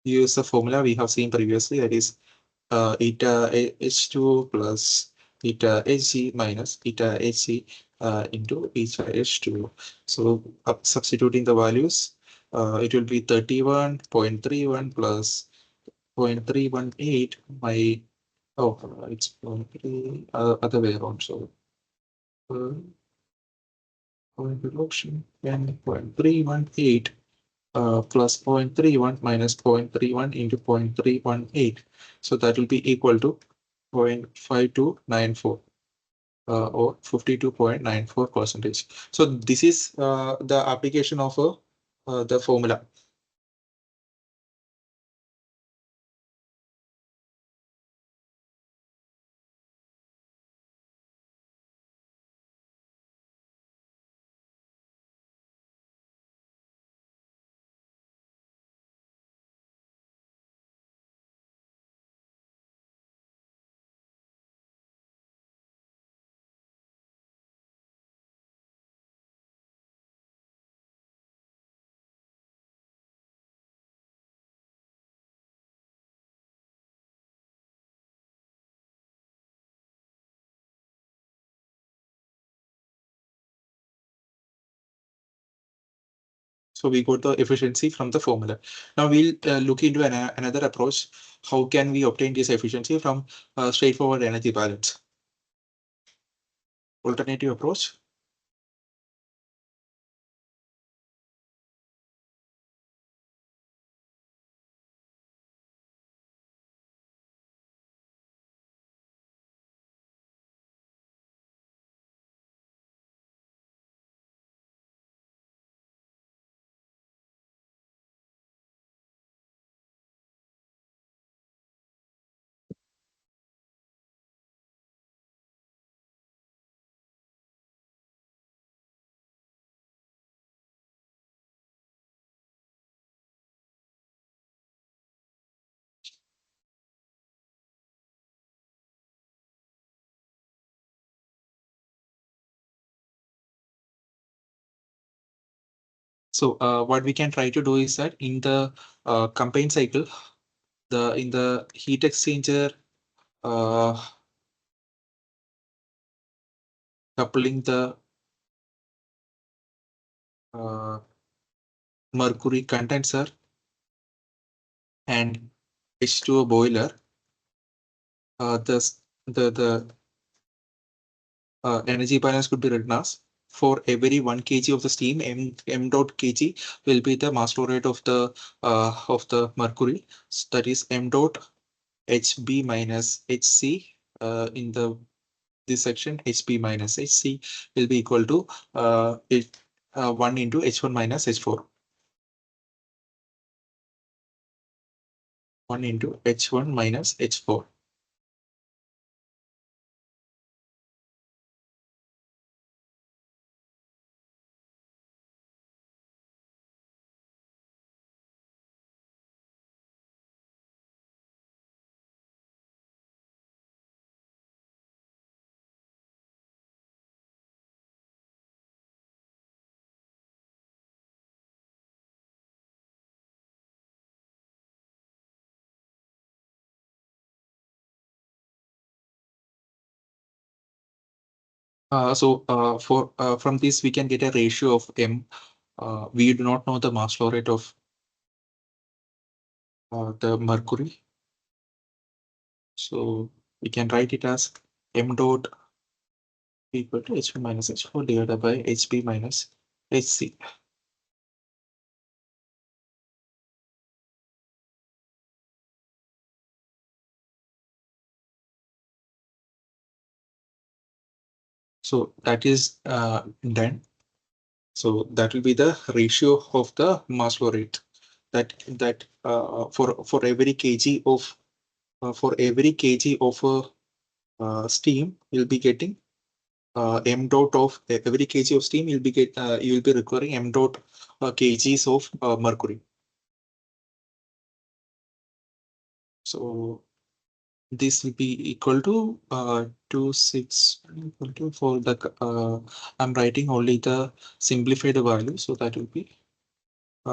use the formula we have seen previously, that is eta H2 plus eta Hg minus eta Hg into eta H2. So substituting the values, it will be 31.31 plus 0.318 by, oh, it's 0.3, other way around. So point reduction 10.318 plus 0.31 minus 0.31 into 0.318. So that will be equal to 0.5294 or 52.94%. So this is the application of the formula. So we got the efficiency from the formula. Now we'll look into another approach. How can we obtain this efficiency from straightforward energy balance? Alternative approach. So what we can try to do is that in the combined cycle, in the heat exchanger coupling the mercury condenser and H2O boiler, the energy balance could be written as for every 1 kg of the steam, m dot kg will be the mass flow rate of the mercury. So that is m dot Hb minus Hc. In this section, Hb minus Hc will be equal to 1 into H1 minus H4. 1 into H1 minus H4. From this we can get a ratio of m. We do not know the mass flow rate of the mercury, so we can write it as m dot equal to H1 minus H4 divided by Hb minus Hc. So that is done. So that will be the ratio of the mass flow rate. For every kg of steam, you'll be getting m dot of every kg of steam. You will be requiring m dot kgs of mercury. So this will be equal to 26 equal to for the I'm writing only the simplified value, so that will be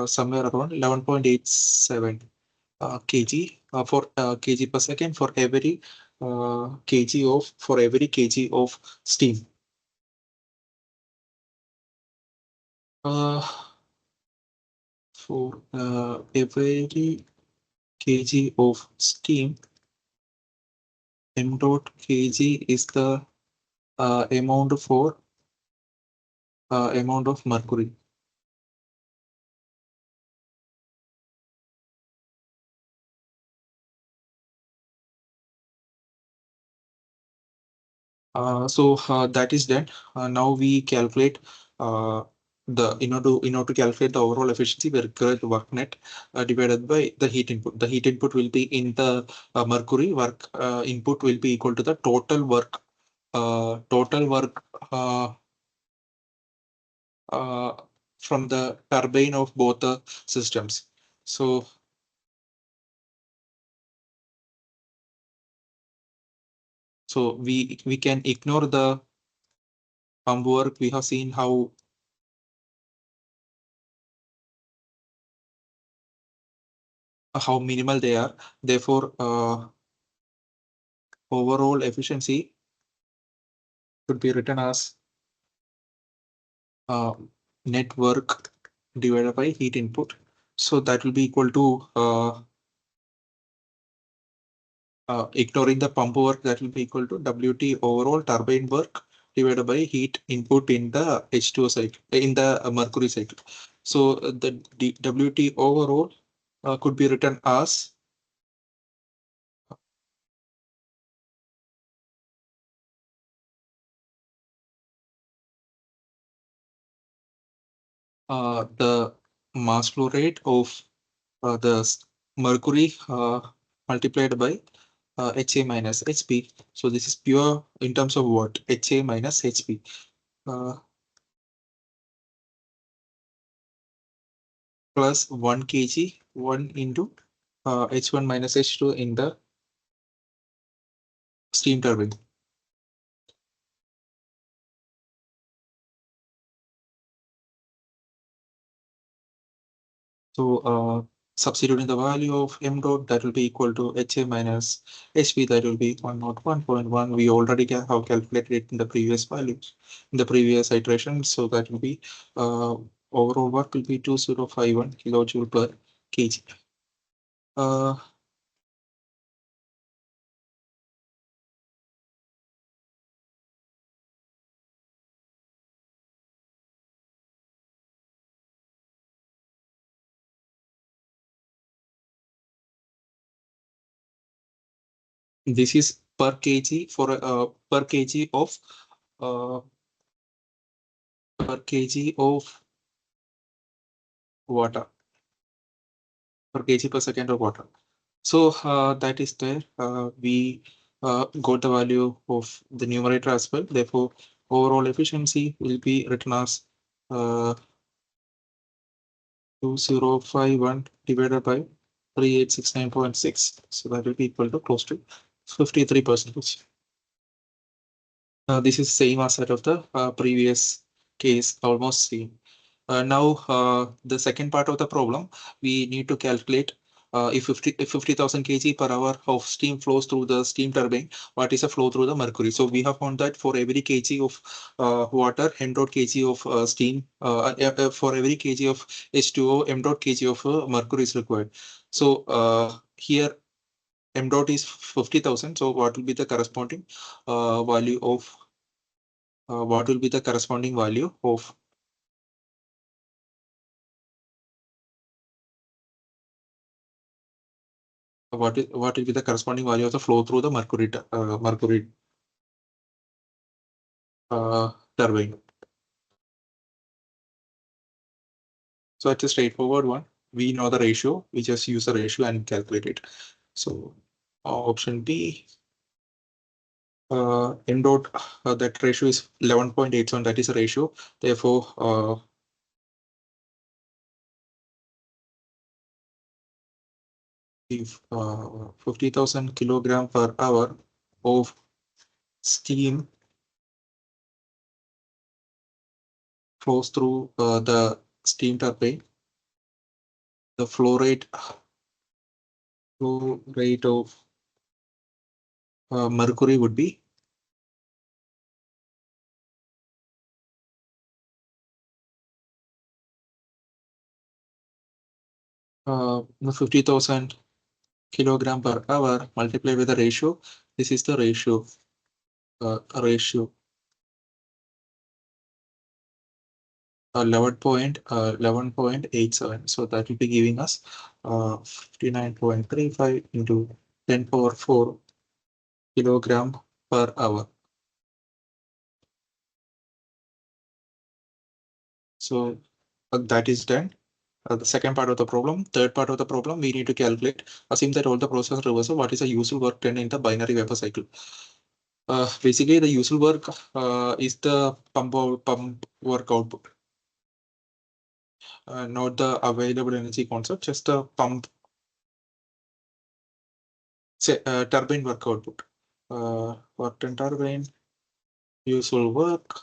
somewhere around 11.87 kg for kg per second for every kg of steam. For every kg of steam, m dot kg is the amount of mercury. That is done. Now we calculate the in order to calculate the overall efficiency, we require the work net divided by the heat input. The heat input will be in the mercury. Work input will be equal to the total work uh, from the turbine of both the systems. So we can ignore the pump work. We have seen how minimal they are. Therefore, overall efficiency could be written as uh, net work divided by heat input. So that will be equal to ignoring the pump work, that will be equal to WT overall turbine work divided by heat input in the H2O cycle, in the mercury cycle. So the WT overall could be written as the mass flow rate of the mercury multiplied by HA minus HP. So this is pure in terms of what? HA minus HP. Plus 1 kg, 1 into H1 minus H2 in the steam turbine. So substituting the value of m dot, that will be equal to HA minus HB, that will be 101.1. We already have calculated it in the previous values, in the previous iteration. So that will be overall work will be 2051 kilojoule per kg. Uh, this is per kg for per kg of uh, per kg of water, per kg per second of water. So that is there. We got the value of the numerator as well. Therefore, overall efficiency will be written as 2051 divided by 3869.6. So that will be equal to close to 53%. This is same as that of the previous case, almost same. Now, the second part of the problem, we need to calculate if 50,000 kg per hour of steam flows through the steam turbine, what is the flow through the mercury? So we have found that for every kg of water, m dot kg of steam, for every kg of H2O, m dot kg of mercury is required. So here m dot is 50,000. So what will be the corresponding value of what will be the corresponding value of what will be the corresponding value of the flow through the mercury turbine. So it's a straightforward one. We know the ratio. We just use the ratio and calculate it. So option B, m dot, that ratio is 11.87. That is a ratio. Therefore, if 50,000 kilogram per hour of steam flows through the steam turbine, the flow rate of mercury would be the 50,000 kilogram per hour multiplied with the ratio. This is the ratio 11.87. So that will be giving us 59.35 into 10 power 4 kilogram per hour. So that is done. The second part of the problem. Third part of the problem, we need to calculate, assume that all the process reversal, what is the usual work done in the binary vapor cycle. Basically, the usual work is the pump work output, not the available energy concept, just the pump, say, turbine work output. Work done turbine, usual work.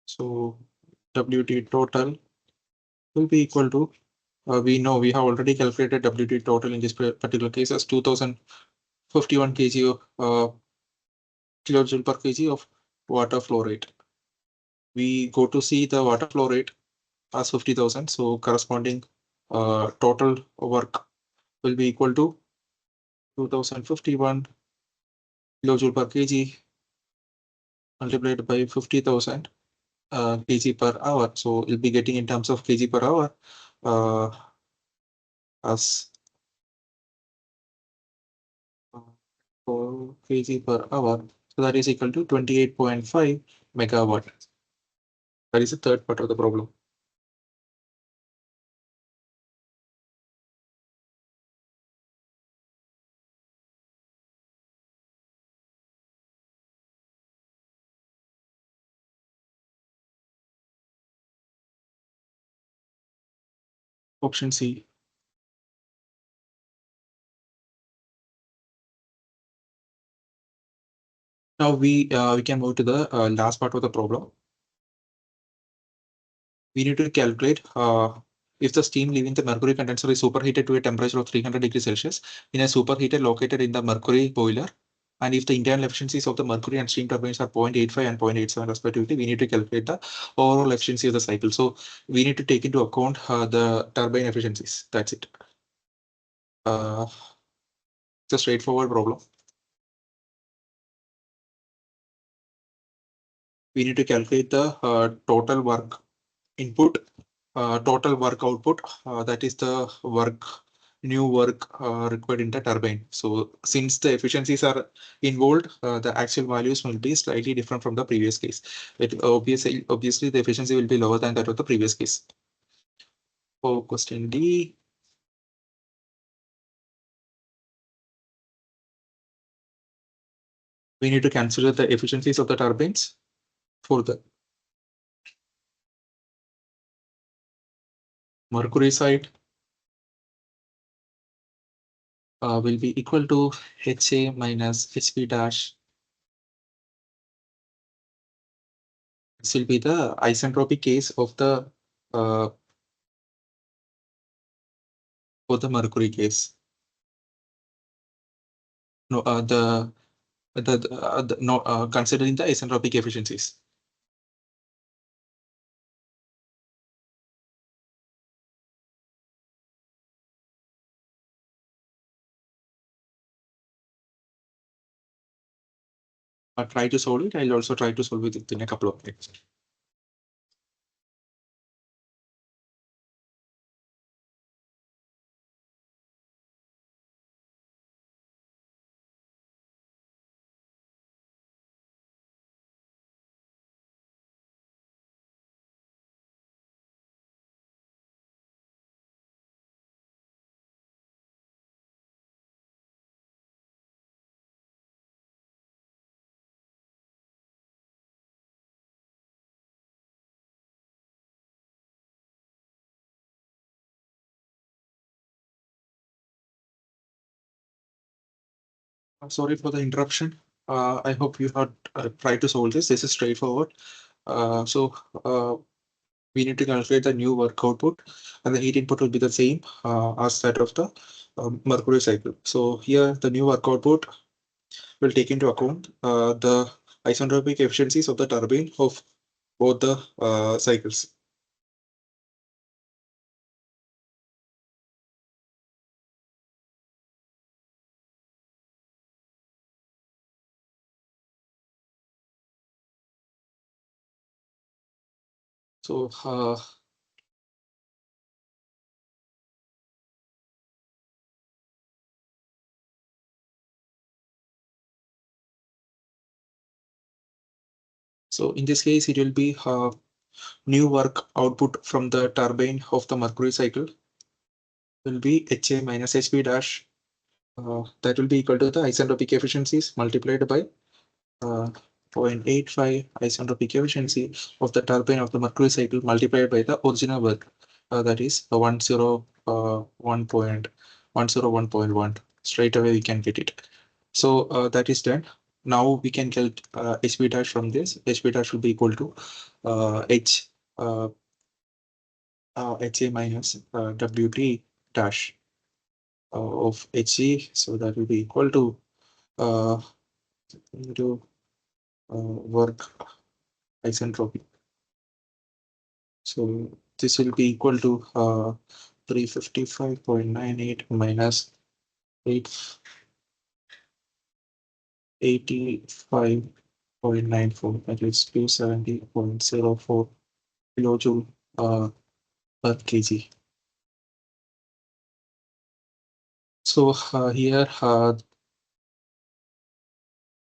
So WT total will be equal to, we know we have already calculated WT total in this particular case as 2051 kg of kilojoule per kg of water flow rate. We go to see the water flow rate as 50,000. So corresponding total work will be equal to 2051 kilojoule per kg multiplied by 50,000 kg per hour. So you'll be getting in terms of kg per hour as 4 kg per hour. So that is equal to 28.5 megawatt. That is the third part of the problem. Option C. Now we can move to the last part of the problem. we need to calculate if the steam leaving the mercury condenser is superheated to a temperature of 300 degrees Celsius in a superheater located in the mercury boiler, and if the internal efficiencies of the mercury and steam turbines are 0.85 and 0.87 respectively, we need to calculate the overall efficiency of the cycle. So we need to take into account the turbine efficiencies. That's it. It's a straightforward problem. We need to calculate the total work input, total work output, that is the new work required in the turbine. So since the efficiencies are involved, the actual values will be slightly different from the previous case. Obviously the efficiency will be lower than that of the previous case. For question D, we need to consider the efficiencies of the turbines for the mercury side. Will be equal to HA minus HP dash. This will be the isentropic case of the for the mercury case. No, no, considering the isentropic efficiencies. Try to solve it. I'll also try to solve it in a couple of minutes. Sorry for the interruption. I hope you had tried to solve this. This is straightforward. So we need to calculate the new work output, and the heat input will be the same as that of the mercury cycle. So here the new work output will take into account the isentropic efficiencies of the turbine of both the cycles. So so in this case, it will be new work output from the turbine of the mercury cycle will be HA minus HP dash. That will be equal to the isentropic efficiencies multiplied by 0.85 isentropic efficiency of the turbine of the mercury cycle multiplied by the original work. That is 101.1. Straight away we can get it. So that is done. Now we can get HP dash from this. HP dash will be equal to uh, HA minus WT dash of HE. So that will be equal to uh, into work isentropy. So this will be equal to 355.98 minus 885.94, that is 270.04 kilojoule per kg. So here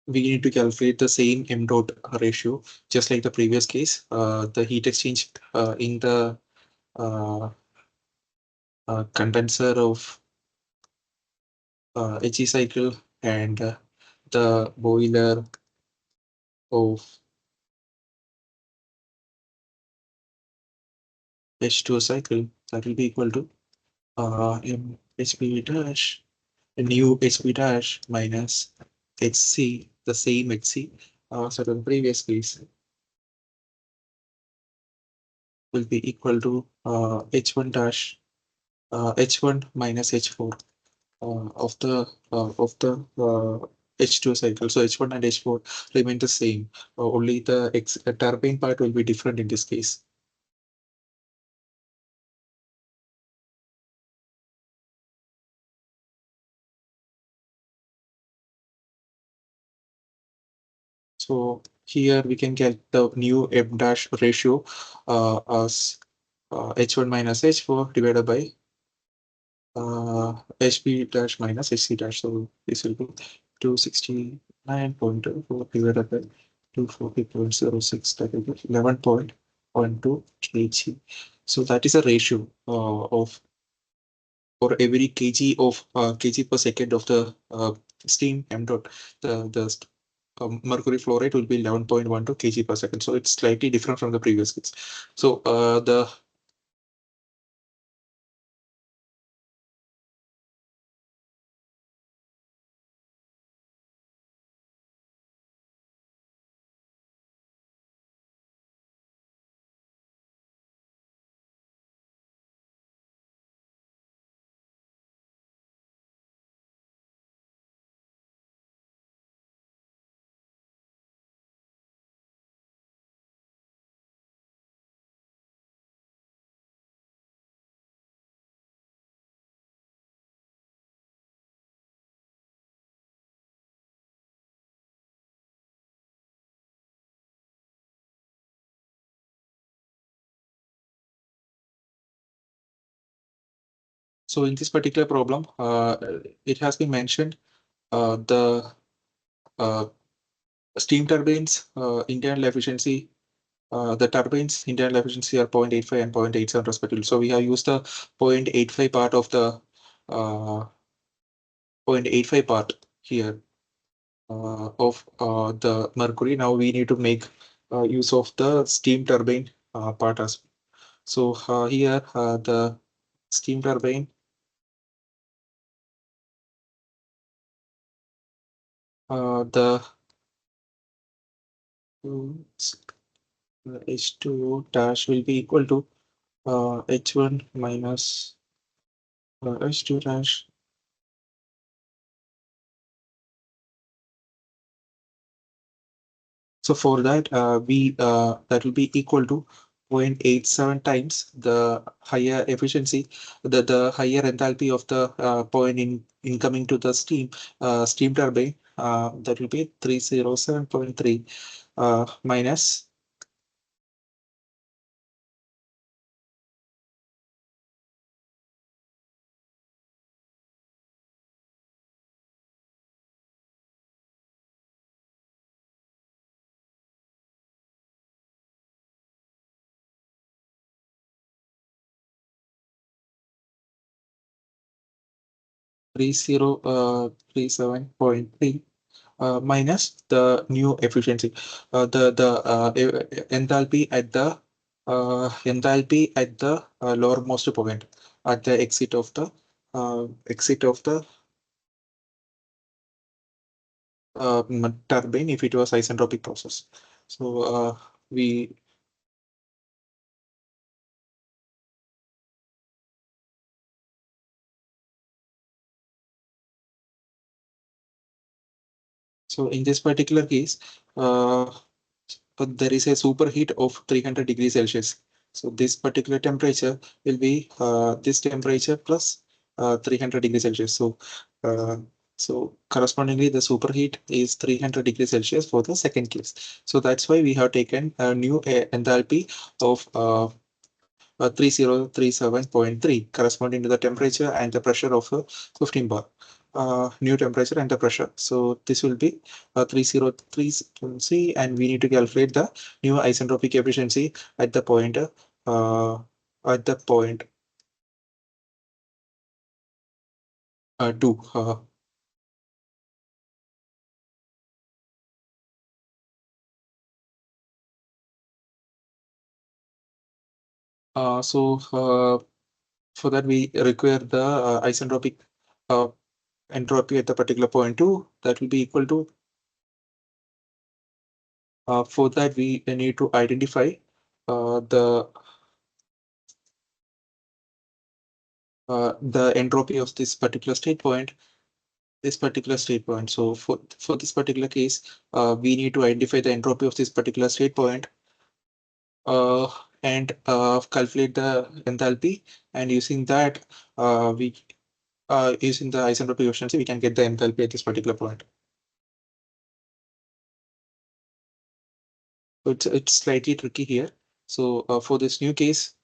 we need to calculate the same m dot ratio, just like the previous case. The heat exchange in the condenser of HE cycle and the boiler of H2O cycle, that will be equal to m HP dash new HP dash minus HC, the same HC, so the previous case. will be equal to H1 dash H1 minus H4 of the H2 cycle. So H1 and H4 remain the same. Only the turbine part will be different in this case. So here we can get the new M dash ratio as H1 minus H4 divided by HB dash minus HC dash. So this will be 269.24 divided by 240.06, that will be 11.12 kg. So that is a ratio of for every kg of kg per second of the steam m dot. The mercury flow rate will be 11.12 kg per second. So it's slightly different from the previous case. So the so in this particular problem, it has been mentioned the uh, steam turbines internal efficiency. The turbines internal efficiency are 0.85 and 0.87 respectively. So we have used the 0.85 part of the 0.85 part here of the mercury. Now we need to make use of the steam turbine part as well. So here the steam turbine the H2 dash will be equal to H1 minus H2 dash. So for that, we that will be equal to 0.87 times the higher efficiency, the higher enthalpy of the point in incoming to the steam turbine. That will be 307.3 minus. Three zero 37.3 minus the new efficiency, enthalpy at the lowermost point at the exit of the turbine if it was isentropic process. So we so in this particular case, there is a superheat of 300 degrees Celsius. So this particular temperature will be this temperature plus 300 degrees Celsius. Uh, so correspondingly, the superheat is 300 degrees Celsius for the second case. So that's why we have taken a new enthalpy of 3037.3 corresponding to the temperature and the pressure of 15 bar. New temperature and the pressure. So this will be 303 and we need to calculate the new isentropic efficiency at the point uh, at the point 2. For that we require the isentropic uh, entropy at the particular point 2 that will be equal to for that we need to identify the the entropy of this particular state point. So for this particular case, we need to identify the entropy of this particular state point uh, and calculate the enthalpy. And using that, we using the isentropy efficiency, we can get the enthalpy at this particular point. So it's slightly tricky here. So for this new case,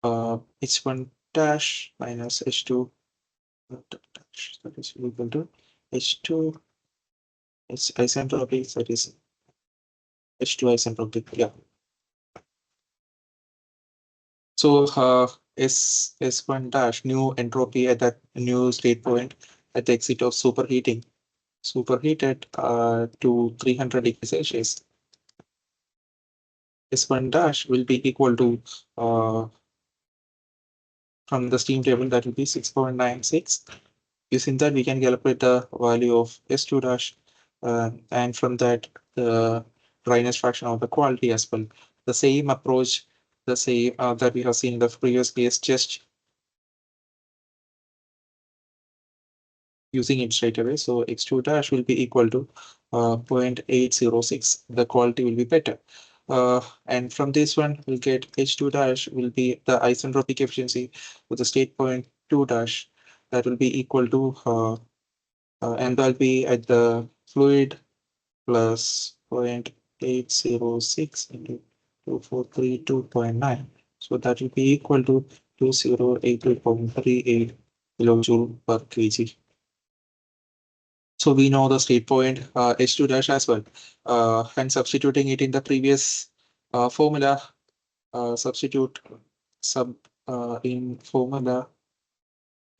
H1 dash minus H2 dash, that is equal to H2 is isentropic, that is H2 isentropic. Yeah. So S1 dash new entropy at that new state point at the exit of superheated to 300 degrees Celsius. S1 dash will be equal to from the steam table, that will be 6.96. Using that, we can calculate the value of S2 dash, and from that, the dryness fraction of the quality as well. The same approach, the same that we have seen in the previous case, just using it straight away. So X2 dash will be equal to 0.806. The quality will be better. And from this one, we'll get H2 dash will be the isentropic efficiency with the state point 2 dash. That will be equal to enthalpy at the fluid plus 0.806 into 2432.9. So that will be equal to 2082.38 kilojoule per kg. So we know the state point H2 dash as well. And substituting it in the previous formula, substitute sub in formula,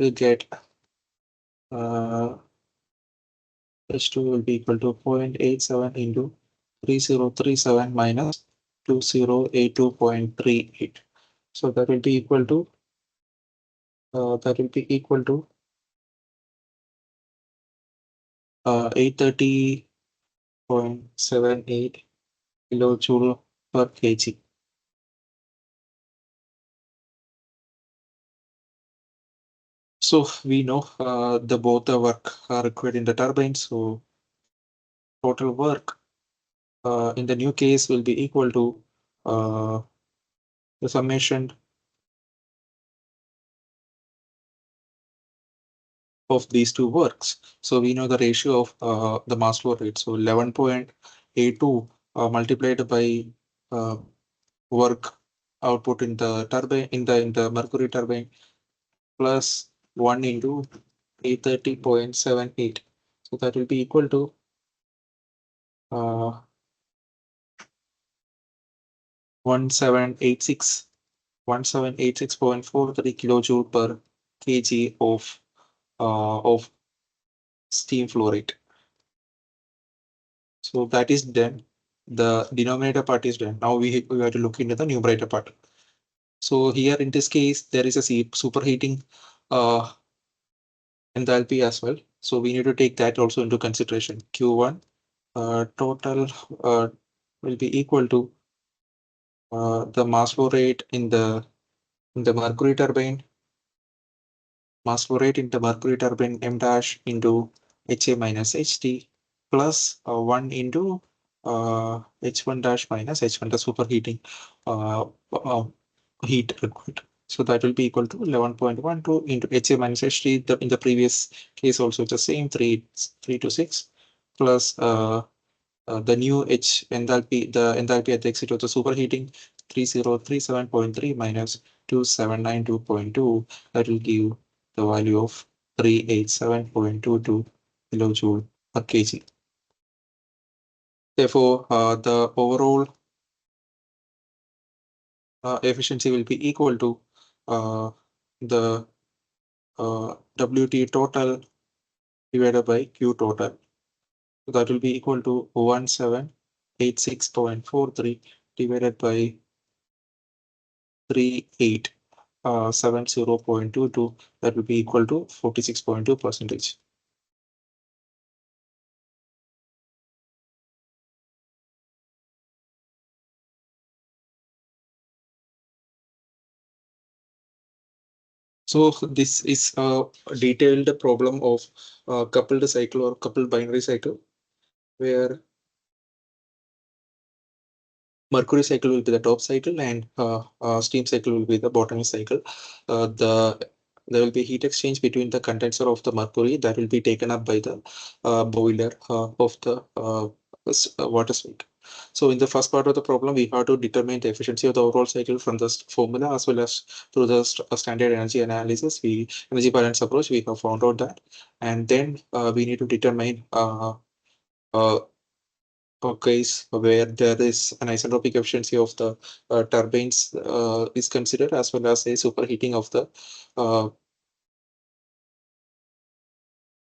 we'll get H2 will be equal to 0.87 into 3037 minus 2082.38. So that will be equal to 830.78 kilojoule per kg. So we know both the work are required in the turbine. So total work in the new case will be equal to the summation of these two works. So we know the ratio of the mass flow rate. So 11.82 multiplied by work output in the turbine in the mercury turbine plus 1 into 830.78. So that will be equal to 1786 1786.43 kilojoule per kg of steam flow rate. So that is done. The denominator part is done. Now we have to look into the numerator part. So here in this case, there is a superheating enthalpy as well. So we need to take that also into consideration. Q1 total will be equal to the mass flow rate in the mercury turbine, mass flow rate in the mercury turbine m dash into HA minus HT plus 1 into H1 dash minus H1, the superheating uh, heat required. So that will be equal to 11.12 into HA minus HT. In the previous case also the same 326 plus the new H enthalpy, the enthalpy at the exit of the superheating 3037.3 minus 2792.2. That will give the value of 387.22 kilojoule per kg. Therefore, the overall efficiency will be equal to the WT total divided by Q total. So that will be equal to 1786.43 divided by 3870.22. That will be equal to 46.2%. So this is a detailed problem of coupled cycle or coupled binary cycle, where mercury cycle will be the top cycle and steam cycle will be the bottom cycle. There will be heat exchange between the condenser of the mercury that will be taken up by the boiler of the water cycle. So in the first part of the problem, we have to determine the efficiency of the overall cycle from the formula as well as through the standard energy analysis. Energy balance approach, we have found out that, and then we need to determine uh, case where there is an isentropic efficiency of the turbines is considered, as well as a uh,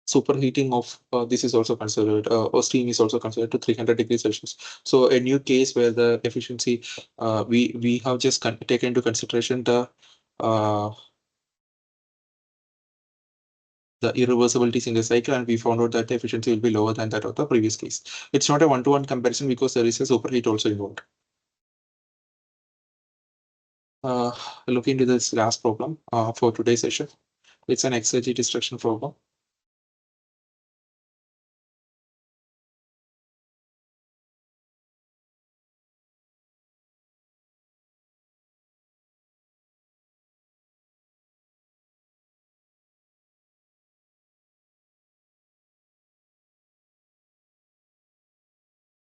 superheating of this is also considered, or steam is also considered to 300 degrees Celsius. So a new case where the efficiency, we have just taken into consideration uh, the irreversibilities in the cycle, and we found out that the efficiency will be lower than that of the previous case. It's not a one-to-one comparison because there is a superheat also involved. uh, look into this last problem for today's session. It's an exergy destruction problem.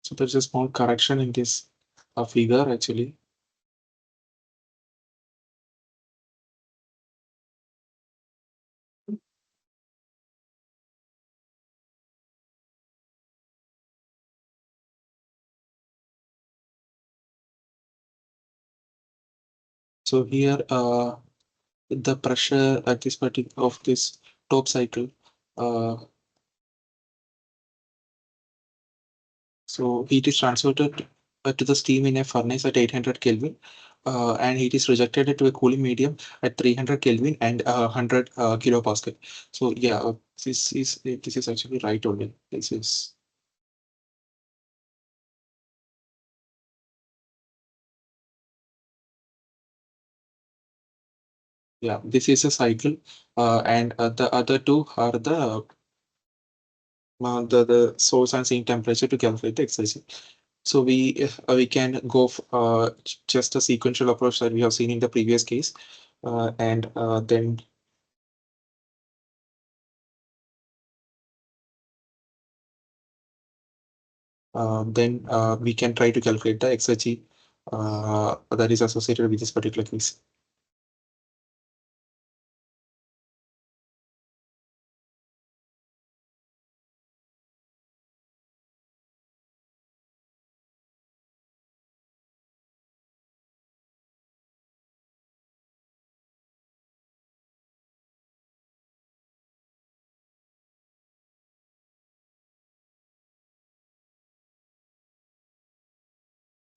So there's a small correction in this figure actually. So here the pressure at this particular of this top cycle. Uh, so heat is transferred to the steam in a furnace at 800 Kelvin, and heat is rejected to a cooling medium at 300 Kelvin and 100 kilopascal. So yeah, this is actually right only. This is yeah. This is a cycle, and the other two are the source and sink temperature to calculate the exergy. So we can go just a sequential approach that we have seen in the previous case, and then we can try to calculate the exergy that is associated with this particular case.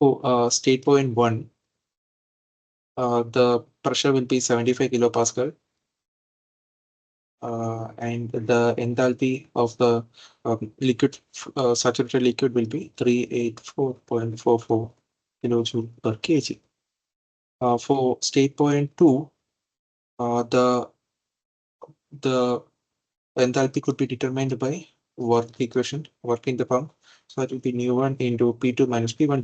So state point one, the pressure will be 75 kilopascal, and the enthalpy of the liquid saturated liquid will be 384.44 kilojoule per kg. For state point two, the enthalpy could be determined by work equation, work in the pump. So that will be nu1 into P2 minus P1.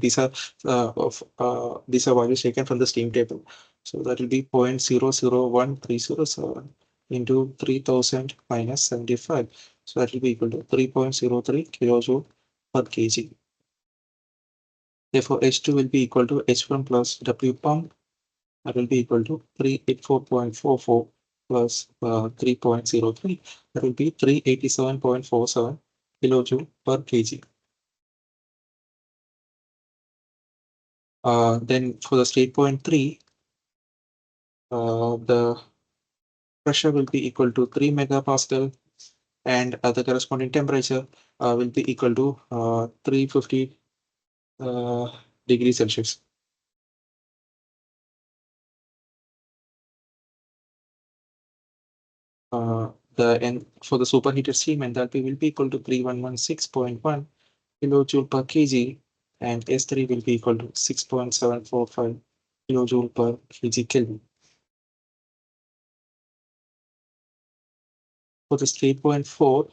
These are values taken from the steam table. So that will be 0.001307 into 3000 minus 75. So that will be equal to 3.03 kilojoule per kg. Therefore, H2 will be equal to H1 plus W pump. That will be equal to 384.44 plus 3.03. That will be 387.47 kilojoule per kg. Then for the state point 3, the pressure will be equal to 3 megapascal, and the corresponding temperature will be equal to 350 degrees Celsius. For the superheated steam enthalpy will be equal to 3116.1 kilojoule per kg, and S3 will be equal to 6.745 kilojoule per kg Kelvin. For this 3.4,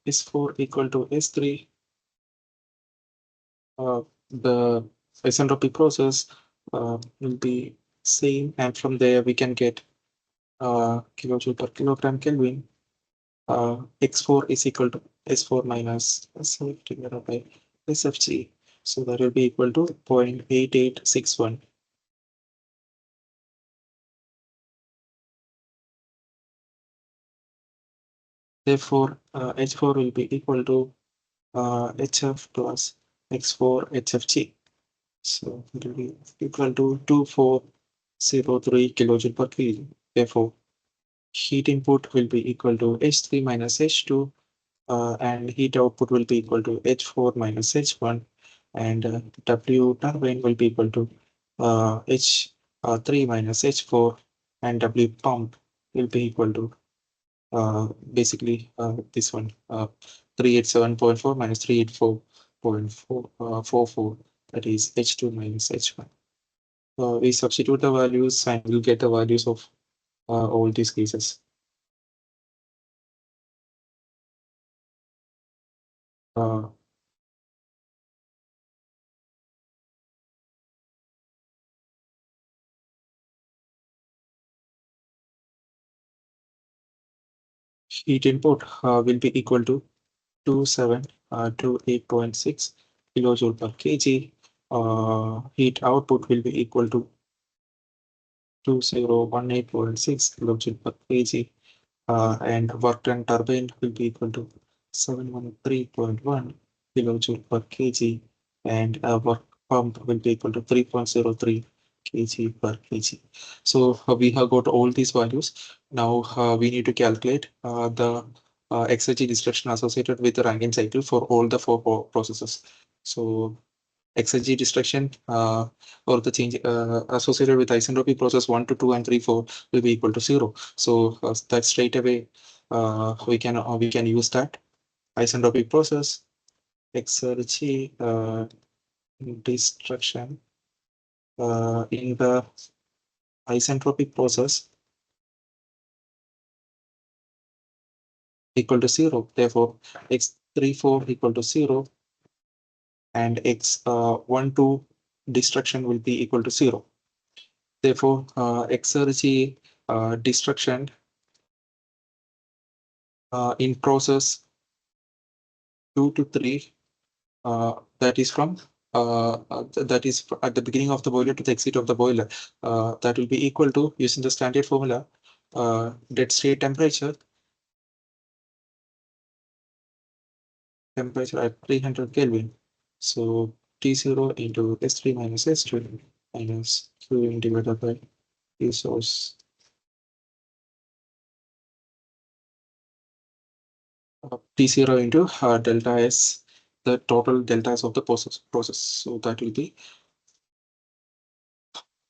S4 equal to S3, the isentropic process will be same, and from there we can get kilojoule per kilogram Kelvin. X4 is equal to S4 minus SF divided by SFG. So that will be equal to 0.8861. Therefore, H4 will be equal to HF plus X4 HFG. So it will be equal to 2403 kilojoule per kg. Therefore, heat input will be equal to H3 minus H2, and heat output will be equal to H4 minus H1, and W turbine will be equal to H3 minus H4, and W pump will be equal to basically this one 387.4 minus 384.44, that is H2 minus H1. We substitute the values and we'll get the values of all these cases. Heat input will be equal to 2728.6 kilojoule per kg. Heat output will be equal to 2018.6 kilojoule per kg. And work done turbine will be equal to 713.1 kilojoule per kg, and work pump will be equal to 3.03 kg per kg. So we have got all these values. Now we need to calculate the exergy destruction associated with the Rankine cycle for all the four processes. So exergy destruction or the change associated with isentropy process 1 to 2 and 3 4 will be equal to 0. So that straight away we can use that isentropic process exergy destruction in the isentropic process equal to 0. Therefore, x34 equal to 0 and x12 destruction will be equal to 0. Therefore, exergy destruction in process 2 to 3, that is from that is at the beginning of the boiler to the exit of the boiler, that will be equal to, using the standard formula, dead state temperature at 300 Kelvin. So T0 into S3 minus S2 minus Q divided by T source. T0 into delta S, the total deltas of the process. So that will be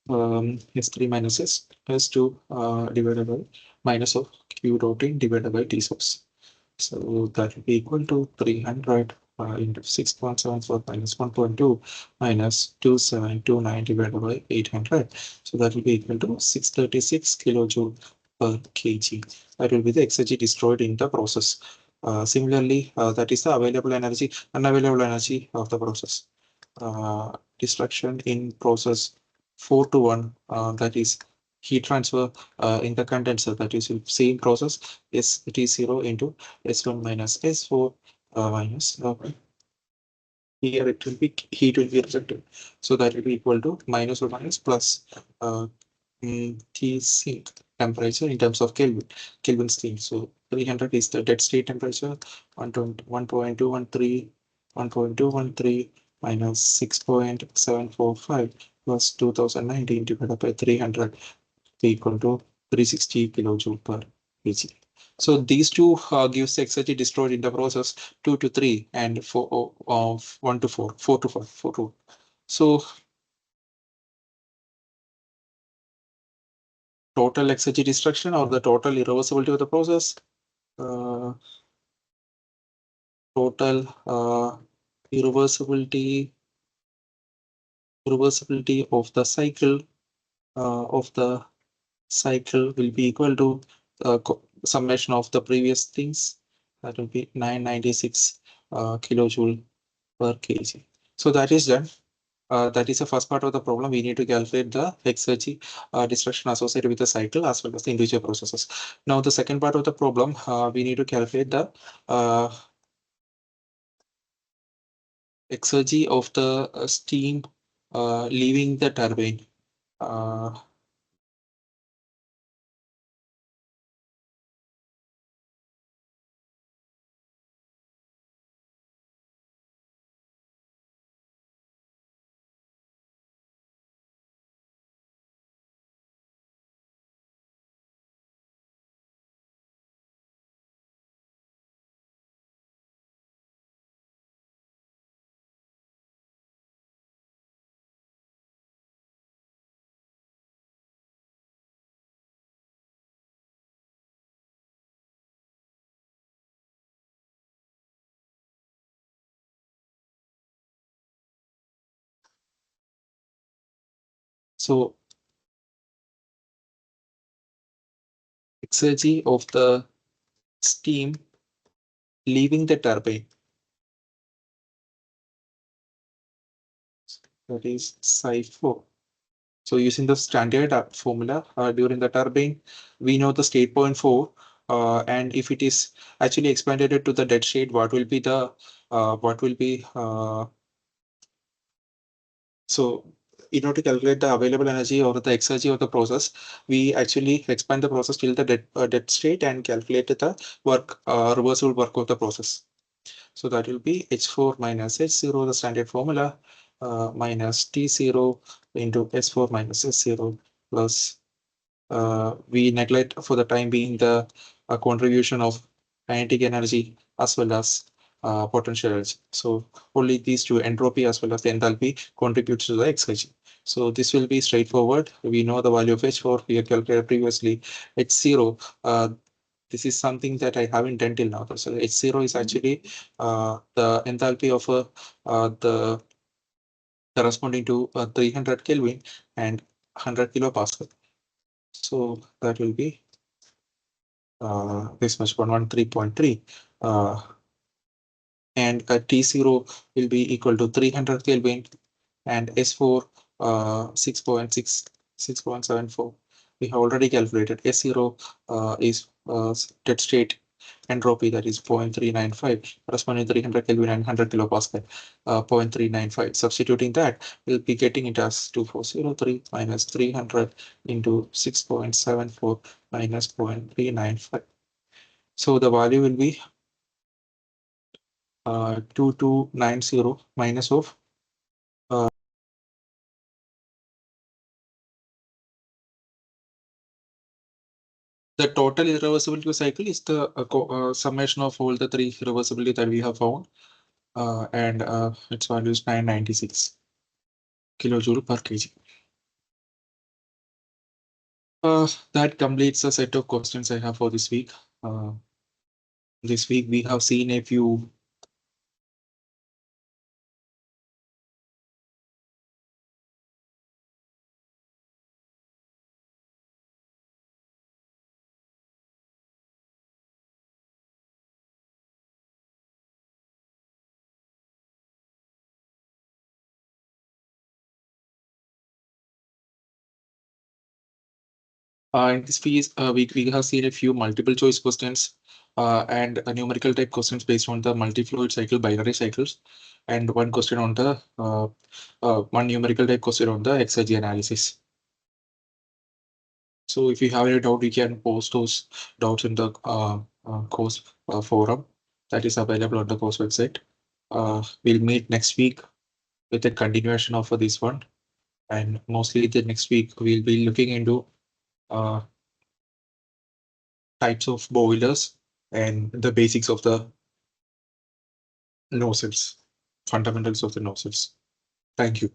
S3 minus S2 divided by minus of Q dot in divided by T source. So that will be equal to 300 into 6.74 minus 1.2 minus 2729 divided by 800. So that will be equal to 636 kilojoule per kg. That will be the exergy destroyed in the process. Similarly, that is the available energy, unavailable energy of the process. Destruction in process 4 to 1, that is heat transfer in the condenser, that is same process, is T0 into S1 minus S4 minus here it will be heat will be rejected. So that will be equal to minus or minus plus T sink temperature in terms of Kelvin steam. So 300 is the dead state temperature, 1.213 minus 6.745 plus 2019 divided by 300 equal to 360 kilojoule per kg. So these two gives exergy destroyed in the process 2 to 3 and 4 of 1 to 4, 4 to 5, 4 to. So total exergy destruction or the total irreversibility of the process, uh, total irreversibility of the cycle will be equal to summation of the previous things. That will be 996 kilojoule per kg. So that is done. That is the first part of the problem. We need to calculate the exergy destruction associated with the cycle as well as the individual processes. Now the second part of the problem, we need to calculate the exergy of the steam leaving the turbine. So exergy of the steam leaving the turbine, that is psi4. So using the standard formula during the turbine, we know the state point 4, and if it is actually expanded to the dead state, what will be the so in order to calculate the available energy or the exergy of the process, we actually expand the process till the dead state and calculate the work reversible work of the process. So that will be H4 minus H0, the standard formula, minus T0 into S4 minus S0 plus we neglect for the time being the contribution of kinetic energy as well as potential energy. So only these two, entropy as well as the enthalpy, contributes to the exergy. So this will be straightforward. We know the value of H4 we have calculated previously. H0, this is something that I haven't done till now. So H0 is actually the enthalpy of the corresponding to 300 Kelvin and 100 kilopascal. So that will be this much 113.3 and T0 will be equal to 300 Kelvin and S4 6.6 6.74. We have already calculated S0 is dead state entropy, that is 0.395 corresponding to 300 Kelvin and 100 kilopascal, 0.395. Substituting that, we'll be getting it as 2403 minus 300 into 6.74 minus 0.395. So the value will be 2290 minus of the total irreversibility cycle is the summation of all the three irreversibility that we have found, and its value is 996 kilojoule per kg. That completes the set of questions I have for this week. This week we have seen a few in this week we have seen a few multiple choice questions and numerical type questions based on the multi-fluid cycle binary cycles, and one question on the one numerical type question on the exergy analysis. So if you have any doubt, you can post those doubts in the course forum that is available on the course website. We'll meet next week with a continuation of this one, and mostly the next week we'll be looking into uh, types of boilers, and the basics of the nozzles, fundamentals of the nozzles. Thank you.